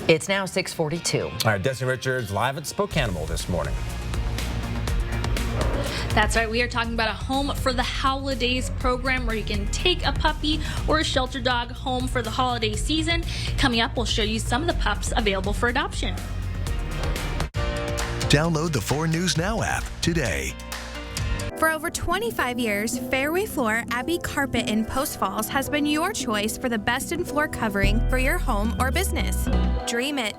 It's now 6:42. All right, Destiny Richards live at Spokanable this morning. That's right. We are talking about a Home for the Holidays program where you can take a puppy or a shelter dog home for the holiday season. Coming up, we'll show you some of the pups available for adoption. Download the 4 News Now app today. For over 25 years, Fairway Floor Abbey Carpet in Post Falls has been your choice for the best in floor covering for your home or business. Dream it,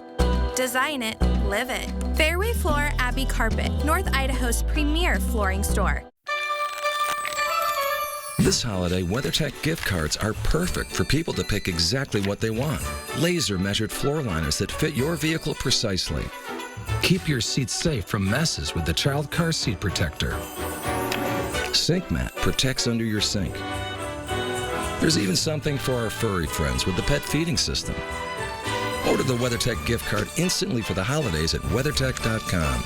design it, live it. Fairway Floor Abbey Carpet, North Idaho's premier flooring store. This holiday, WeatherTech gift cards are perfect for people to pick exactly what they want. Laser measured floor liners that fit your vehicle precisely. Keep your seats safe from messes with the Child Car Seat Protector. Sink Mat protects under your sink. There's even something for our furry friends with the pet feeding system. Order the WeatherTech gift card instantly for the holidays at WeatherTech.com.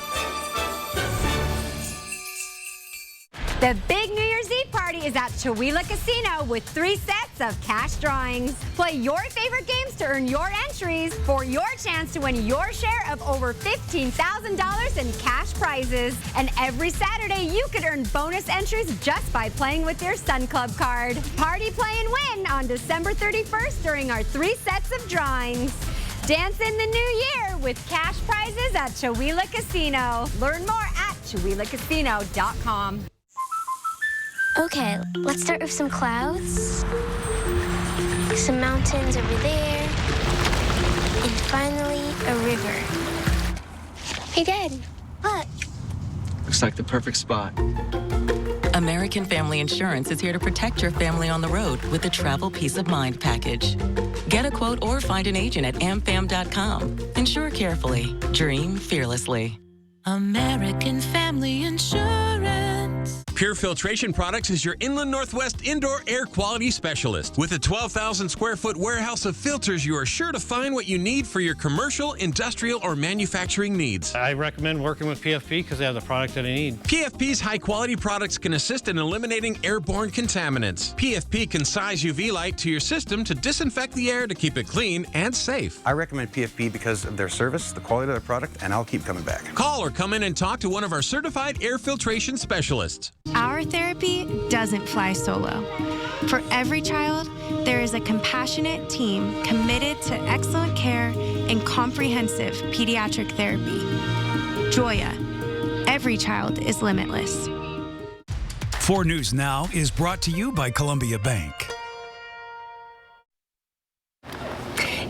The big New Year's Eve party is at Chewelah Casino with 3 sets of cash drawings. Play your favorite games to earn your entries for your chance to win your share of over $15,000 in cash prizes. And every Saturday, you could earn bonus entries just by playing with your Sun Club card. Party, play, and win on December 31st during our 3 sets of drawings. Dance in the new year with cash prizes at Chewelah Casino. Learn more at ChewelahCasino.com. Okay, let's start with some clouds, some mountains over there, and finally a river. Hey, Dad, look. Looks like the perfect spot. American Family Insurance is here to protect your family on the road with the Travel Peace of Mind package. Get a quote or find an agent at amfam.com. Insure carefully. Dream fearlessly. American Family Insurance. Pure Filtration Products is your Inland Northwest indoor air quality specialist. With a 12,000 square foot warehouse of filters, you are sure to find what you need for your commercial, industrial, or manufacturing needs. I recommend working with PFP because they have the product that I need. PFP's high quality products can assist in eliminating airborne contaminants. PFP can size UV light to your system to disinfect the air to keep it clean and safe. I recommend PFP because of their service, the quality of their product, and I'll keep coming back. Call or come in and talk to one of our certified air filtration specialists. Our therapy doesn't fly solo. For every child, there is a compassionate team committed to excellent care and comprehensive pediatric therapy. Joya, every child is limitless. 4 News Now is brought to you by Columbia Bank.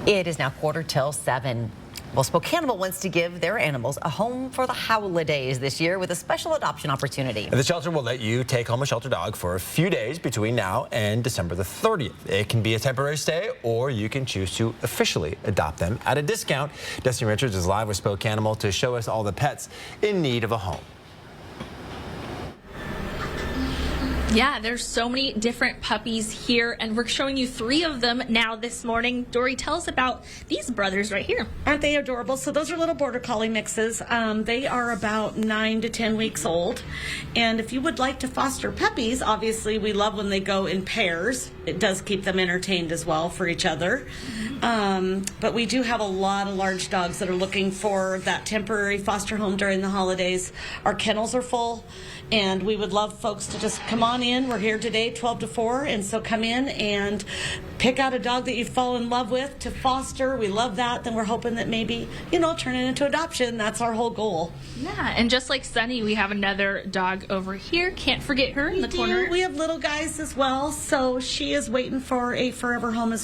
It is now 7:15. Well, Spokane wants to give their animals a home for the holidays this year with a special adoption opportunity. The shelter will let you take home a shelter dog for a few days between now and December the 30th. It can be a temporary stay, or you can choose to officially adopt them at a discount. Destiny Richards is live with Spokane to show us all the pets in need of a home. Yeah, there's so many different puppies here, and we're showing you 3 of them now this morning. Dory, tell us about these brothers right here. Aren't they adorable? So those are little Border Collie mixes. They are about 9 to 10 weeks old. And if you would like to foster puppies, obviously we love when they go in pairs. It does keep them entertained as well for each other. But we do have a lot of large dogs that are looking for that temporary foster home during the holidays. Our kennels are full, and we would love folks to just come on in. We're here today 12 to 4, and so come in and pick out a dog that you fall in love with to foster. We love that. Then we're hoping that maybe, turn it into adoption. That's our whole goal. Yeah, and just like Sunny, we have another dog over here. Can't forget her in the corner. We have little guys as well, so she is waiting for a forever home.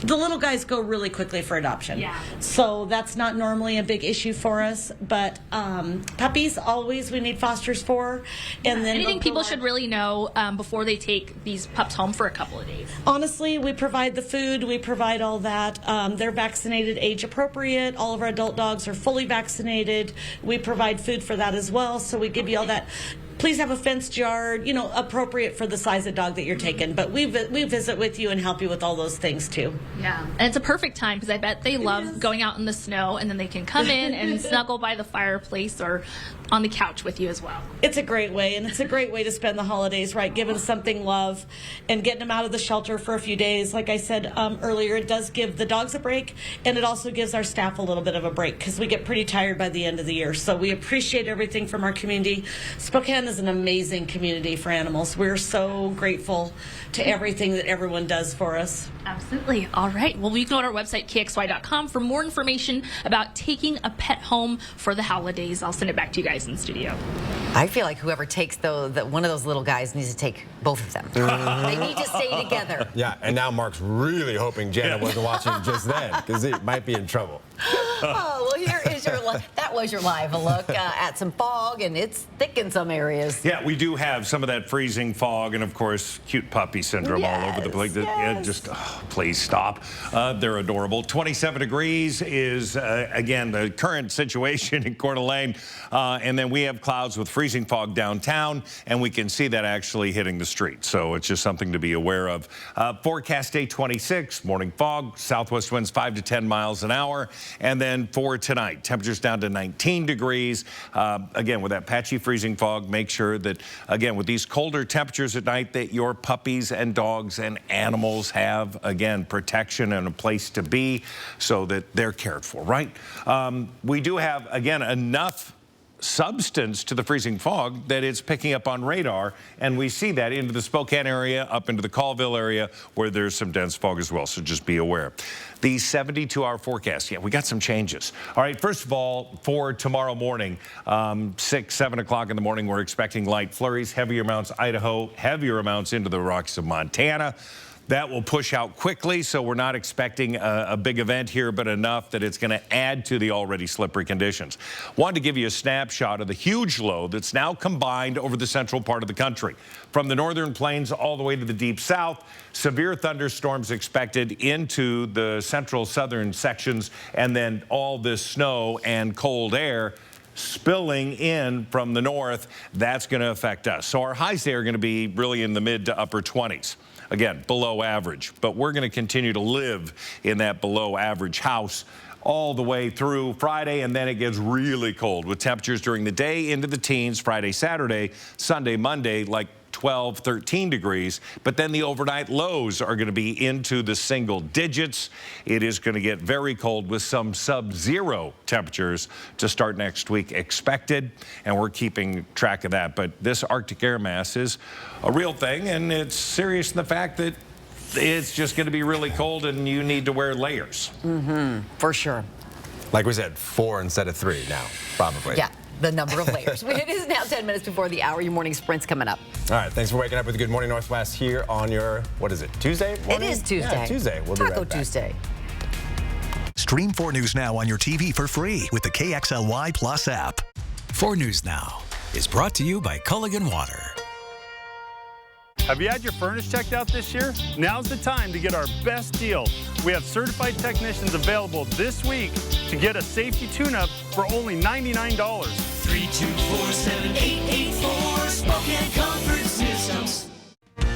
The little guys go really quickly for adoption. Yeah. So that's not normally a big issue for us, but puppies always we need fosters for. And then anything people should really know before they take these pups home for a couple of days. Honestly, we provide the food, we provide all that. They're vaccinated, age appropriate. All of our adult dogs are fully vaccinated. We provide food for that as well, so we give you all that. Please have a fenced yard, appropriate for the size of dog that you're taking. But we visit with you and help you with all those things too. Yeah, and it's a perfect time because I bet they love going out in the snow, and then they can come in and snuggle by the fireplace or on the couch with you as well. It's a great way, and it's a great way to spend the holidays, right? Giving something love and getting them out of the shelter for a few days. Like I said earlier, it does give the dogs a break, and it also gives our staff a little bit of a break because we get pretty tired by the end of the year. So we appreciate everything from our community. Spokane is an amazing community for animals. We're so grateful to everything that everyone does for us. Absolutely. All right. Well, you can go to our website, kxy.com, for more information about taking a pet home for the holidays. I'll send it back to you guys in the studio. I feel like whoever takes one of those little guys needs to take both of them. They need to stay together. Yeah, and now Mark's really hoping Janet wasn't watching just then, because he might be in trouble. Oh, well, that was your live look at some fog, and it's thick in some areas. Yeah, we do have some of that freezing fog and, of course, cute puppy syndrome all over the place. Yes. Please stop. They're adorable. 27 degrees is, again, the current situation in Coeur d'Alene. And then we have clouds with freezing fog downtown, and we can see that actually hitting the street. So it's just something to be aware of. Forecast day 26, morning fog, southwest winds 5 to 10 miles an hour. And then for tonight, temperatures down to 19 degrees. Again, with that patchy freezing fog, make sure that, again, with these colder temperatures at night, that your puppies and dogs and animals have, again, protection and a place to be so that they're cared for, right? We do have, again, enough substance to the freezing fog that it's picking up on radar, and we see that into the Spokane area, up into the Colville area, where there's some dense fog as well, so just be aware. The 72-hour forecast, yeah, we got some changes. All right, first of all, for tomorrow morning, 6, 7 o'clock in the morning, we're expecting light flurries, heavier amounts Idaho, heavier amounts into the Rockies of Montana. That will push out quickly, so we're not expecting a big event here, but enough that it's going to add to the already slippery conditions. Wanted to give you a snapshot of the huge low that's now combined over the central part of the country. From the northern plains all the way to the deep south, severe thunderstorms expected into the central southern sections, and then all this snow and cold air spilling in from the north. That's going to affect us. So our highs there are going to be really in the mid to upper 20s. Again, below average. But we're going to continue to live in that below average house all the way through Friday, and then it gets really cold with temperatures during the day into the teens Friday, Saturday, Sunday, Monday, like 12, 13 degrees. But then the overnight lows are going to be into the single digits. It is going to get very cold with some sub-zero temperatures to start next week expected, and we're keeping track of that. But this Arctic air mass is a real thing, and it's serious in the fact that it's just going to be really cold and you need to wear layers. For sure. Like we said, 4 instead of 3 now, probably. Yeah, the number of layers. It is now 10 minutes before the hour. Your morning sprint's coming up. All right, thanks for waking up with Good Morning Northwest here on your, what is it, Tuesday morning? It is Tuesday. Yeah, Tuesday. We'll be Taco right back. Tuesday. Stream 4 News Now on your TV for free with the KXLY Plus app. 4 News Now is brought to you by Culligan Water. Have you had your furnace checked out this year? Now's the time to get our best deal. We have certified technicians available this week to get a safety tune-up for only $99. 324-7884 Spokane Comfort Systems.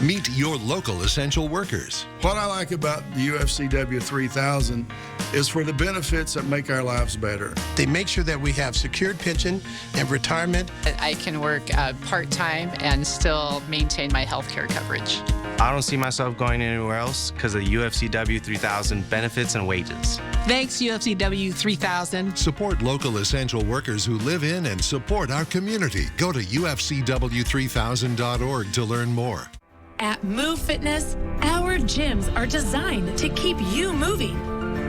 Meet your local essential workers. What I like about the UFCW 3000 is for the benefits that make our lives better. They make sure that we have secured pension and retirement. I can work part-time and still maintain my health care coverage. I don't see myself going anywhere else because of the UFCW 3000 benefits and wages. Thanks, UFCW 3000. Support local essential workers who live in and support our community. Go to ufcw3000.org to learn more. At Move Fitness, our gyms are designed to keep you moving.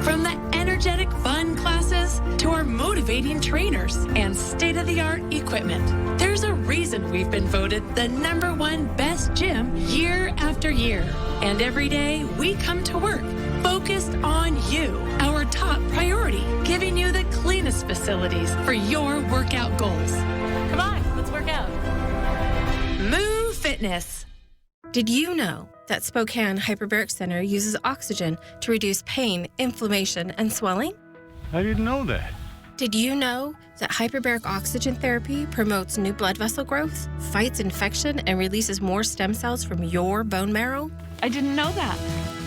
From the energetic fun classes to our motivating trainers and state-of-the-art equipment, there's a reason we've been voted the #1 best gym year after year. And every day we come to work focused on you, our top priority, giving you the cleanest facilities for your workout goals. Come on, let's work out. Move Fitness. Did you know that Spokane Hyperbaric Center uses oxygen to reduce pain, inflammation, and swelling? I didn't know that. Did you know that hyperbaric oxygen therapy promotes new blood vessel growth, fights infection, and releases more stem cells from your bone marrow? I didn't know that.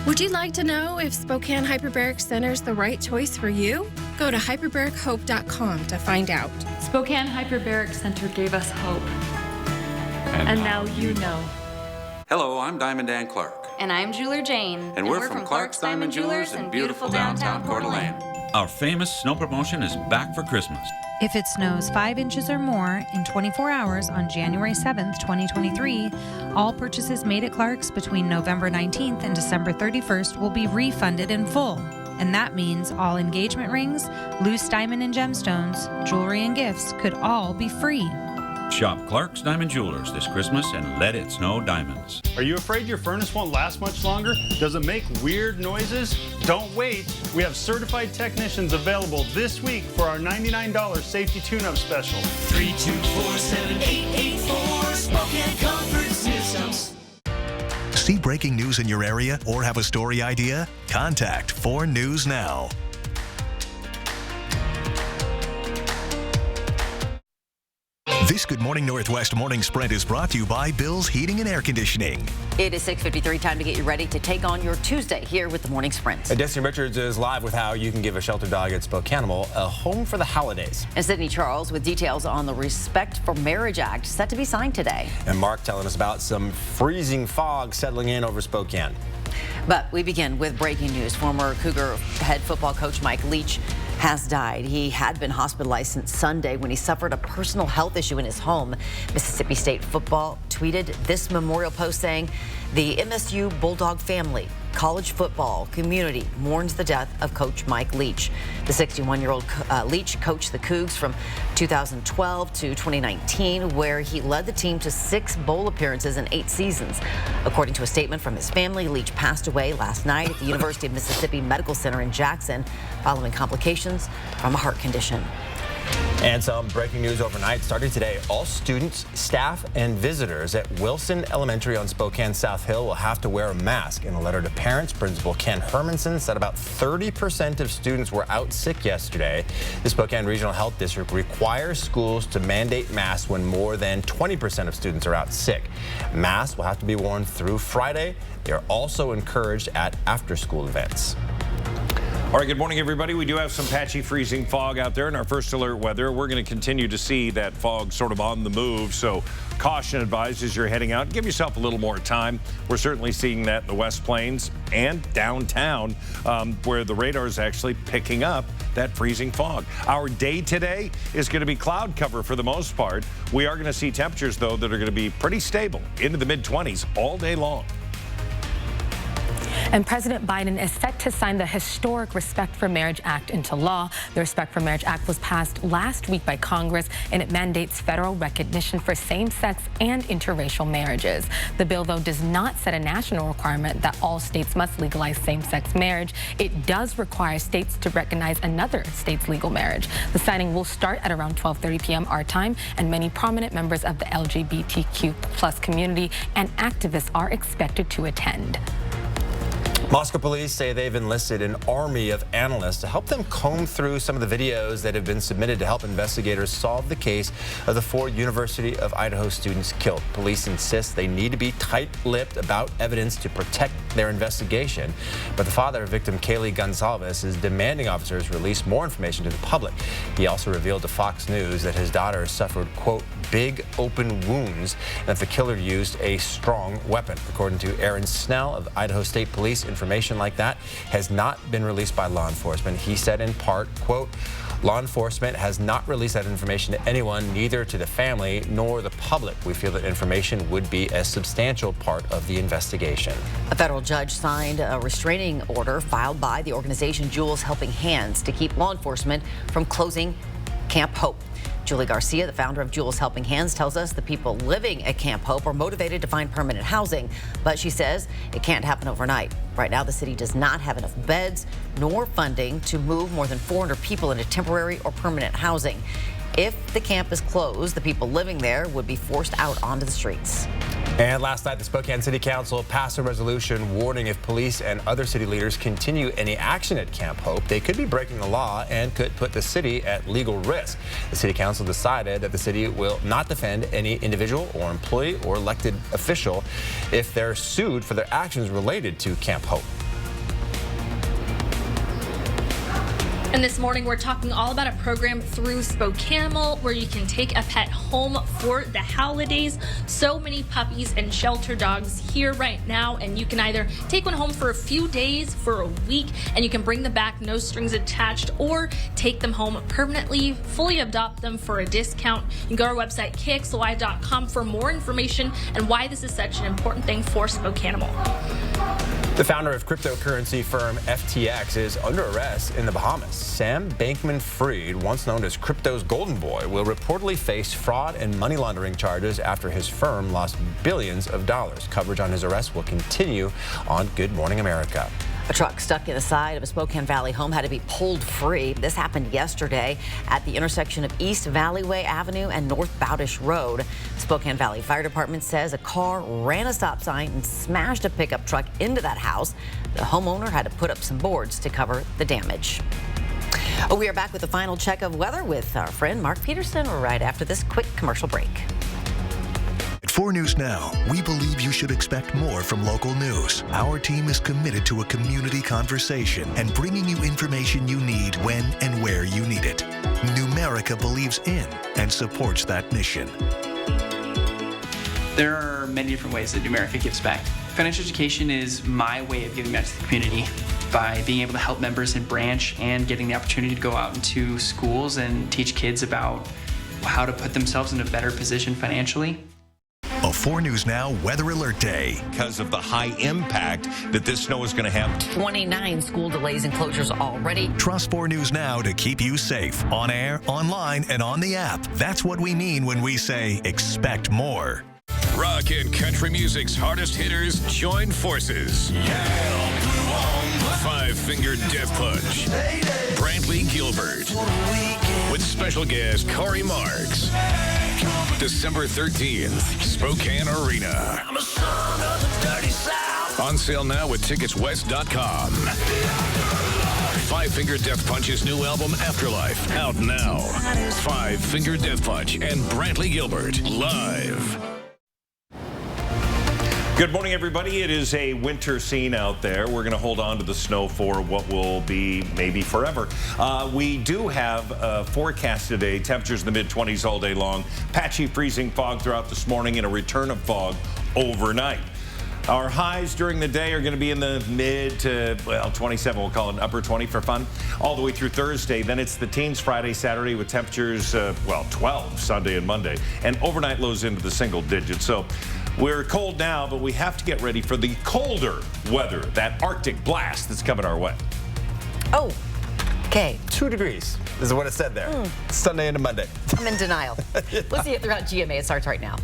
Would you like to know if Spokane Hyperbaric Center is the right choice for you? Go to hyperbarichope.com to find out. Spokane Hyperbaric Center gave us hope. And now you know. Hello, I'm Diamond Dan Clark. And I'm Jeweler Jane. And we're from Clark's Diamond Jewelers in beautiful downtown Coeur d'Alene. Our famous snow promotion is back for Christmas. If it snows 5 inches or more in 24 hours on January 7th, 2023, all purchases made at Clark's between November 19th and December 31st will be refunded in full. And that means all engagement rings, loose diamond and gemstones, jewelry and gifts could all be free. Shop Clark's Diamond Jewelers this Christmas and let it snow diamonds. Are you afraid your furnace won't last much longer? Does it make weird noises? Don't wait. We have certified technicians available this week for our $99 safety tune-up special. 324-7884 Spokane Comfort Systems. See breaking news in your area or have a story idea? Contact 4 News Now. This Good Morning Northwest Morning Sprint is brought to you by Bill's Heating and Air Conditioning. It is 6:53, time to get you ready to take on your Tuesday here with the Morning Sprint. And Destiny Richards is live with how you can give a shelter dog at Spokanimal a home for the holidays. And Sydney Charles with details on the Respect for Marriage Act set to be signed today. And Mark telling us about some freezing fog settling in over Spokane. But we begin with breaking news. Former Cougar head football coach Mike Leach has died. He had been hospitalized since Sunday when he suffered a personal health issue in his home. Mississippi State football tweeted this memorial post saying, "The MSU Bulldog family, college football community mourns the death of Coach Mike Leach." The 61-year-old Leach coached the Cougs from 2012 to 2019, where he led the team to 6 bowl appearances in 8 seasons. According to a statement from his family, Leach passed away last night at the University of Mississippi Medical Center in Jackson following complications from a heart condition. And some breaking news overnight. Starting today, all students, staff, and visitors at Wilson Elementary on Spokane South Hill will have to wear a mask. In a letter to parents, Principal Ken Hermanson said about 30% of students were out sick yesterday. The Spokane Regional Health District requires schools to mandate masks when more than 20% of students are out sick. Masks will have to be worn through Friday. They are also encouraged at after-school events. All right, good morning, everybody. We do have some patchy freezing fog out there in our first alert weather. We're going to continue to see that fog sort of on the move, so caution advised as you're heading out. Give yourself a little more time. We're certainly seeing that in the West Plains and downtown, where the radar is actually picking up that freezing fog. Our day today is going to be cloud cover for the most part. We are going to see temperatures, though, that are going to be pretty stable into the mid-20s all day long. And President Biden is set to sign the historic Respect for Marriage Act into law. The Respect for Marriage Act was passed last week by Congress, and it mandates federal recognition for same-sex and interracial marriages. The bill, though, does not set a national requirement that all states must legalize same-sex marriage. It does require states to recognize another state's legal marriage. The signing will start at around 12:30 p.m. our time, and many prominent members of the LGBTQ+ community and activists are expected to attend. Moscow police say they've enlisted an army of analysts to help them comb through some of the videos that have been submitted to help investigators solve the case of the 4 University of Idaho students killed. Police insist they need to be tight-lipped about evidence to protect their investigation. But the father of victim Kaylee Gonsalves is demanding officers release more information to the public. He also revealed to Fox News that his daughter suffered, quote, big open wounds, and that the killer used a strong weapon. According to Aaron Snell of Idaho State Police, information like that has not been released by law enforcement. He said in part, quote, law enforcement has not released that information to anyone, neither to the family nor the public. We feel that information would be a substantial part of the investigation. A federal judge signed a restraining order filed by the organization Jules Helping Hands to keep law enforcement from closing Camp Hope. Julie Garcia, the founder of Jules Helping Hands, tells us the people living at Camp Hope are motivated to find permanent housing, but she says it can't happen overnight. Right now, the city does not have enough beds nor funding to move more than 400 people into temporary or permanent housing. If the camp is closed, the people living there would be forced out onto the streets. And last night, the Spokane City Council passed a resolution warning if police and other city leaders continue any action at Camp Hope, they could be breaking the law and could put the city at legal risk. The City Council decided that the city will not defend any individual or employee or elected official if they're sued for their actions related to Camp Hope. And this morning, we're talking all about a program through Spokanimal where you can take a pet home for the holidays. So many puppies and shelter dogs here right now, and you can either take one home for a few days, for a week, and you can bring them back, no strings attached, or take them home permanently, fully adopt them for a discount. You can go to our website, kxly.com, for more information and why this is such an important thing for Spokanimal. The founder of cryptocurrency firm FTX is under arrest in the Bahamas. Sam Bankman-Fried, once known as crypto's golden boy, will reportedly face fraud and money laundering charges after his firm lost billions of dollars. Coverage on his arrest will continue on Good Morning America. A truck stuck in the side of a Spokane Valley home had to be pulled free. This happened yesterday at the intersection of East Valleyway Avenue and North Bowdish Road. Spokane Valley Fire Department says a car ran a stop sign and smashed a pickup truck into that house. The homeowner had to put up some boards to cover the damage. We are back with the final check of weather with our friend Mark Peterson right after this quick commercial break. At 4 News Now, we believe you should expect more from local news. Our team is committed to a community conversation and bringing you information you need when and where you need it. Numerica believes in and supports that mission. There are many different ways that Numerica gives back. Financial education is my way of giving back to the community by being able to help members in branch and getting the opportunity to go out into schools and teach kids about how to put themselves in a better position financially. A 4 News Now Weather Alert Day. Because of the high impact that this snow is going to have. 29 school delays and closures already. Trust 4 News Now to keep you safe. On air, online, and on the app. That's what we mean when we say expect more. Rock and country music's hardest hitters join forces. Yeah, Blue on the Five Finger Death Punch. Brantley Gilbert. With special guest Corey Marks. December 13th, Spokane Arena. On sale now at TicketsWest.com. Five Finger Death Punch's new album, Afterlife, out now. Five Finger Death Punch and Brantley Gilbert, live. Good morning, everybody. It is a winter scene out there. We're going to hold on to the snow for what will be maybe forever. We do have a forecast today. Temperatures in the mid-20s all day long. Patchy freezing fog throughout this morning and a return of fog overnight. Our highs during the day are going to be in the mid to, well, 27. We'll call it an upper 20 for fun. All the way through Thursday. Then it's the teens Friday, Saturday with temperatures, 12 Sunday and Monday. And overnight lows into the single digits. So we're cold now, but we have to get ready for the colder weather, that Arctic blast that's coming our way. Oh, okay. 2 degrees is what it said there. Sunday into Monday. I'm in denial. We'll see it throughout GMA. It starts right now.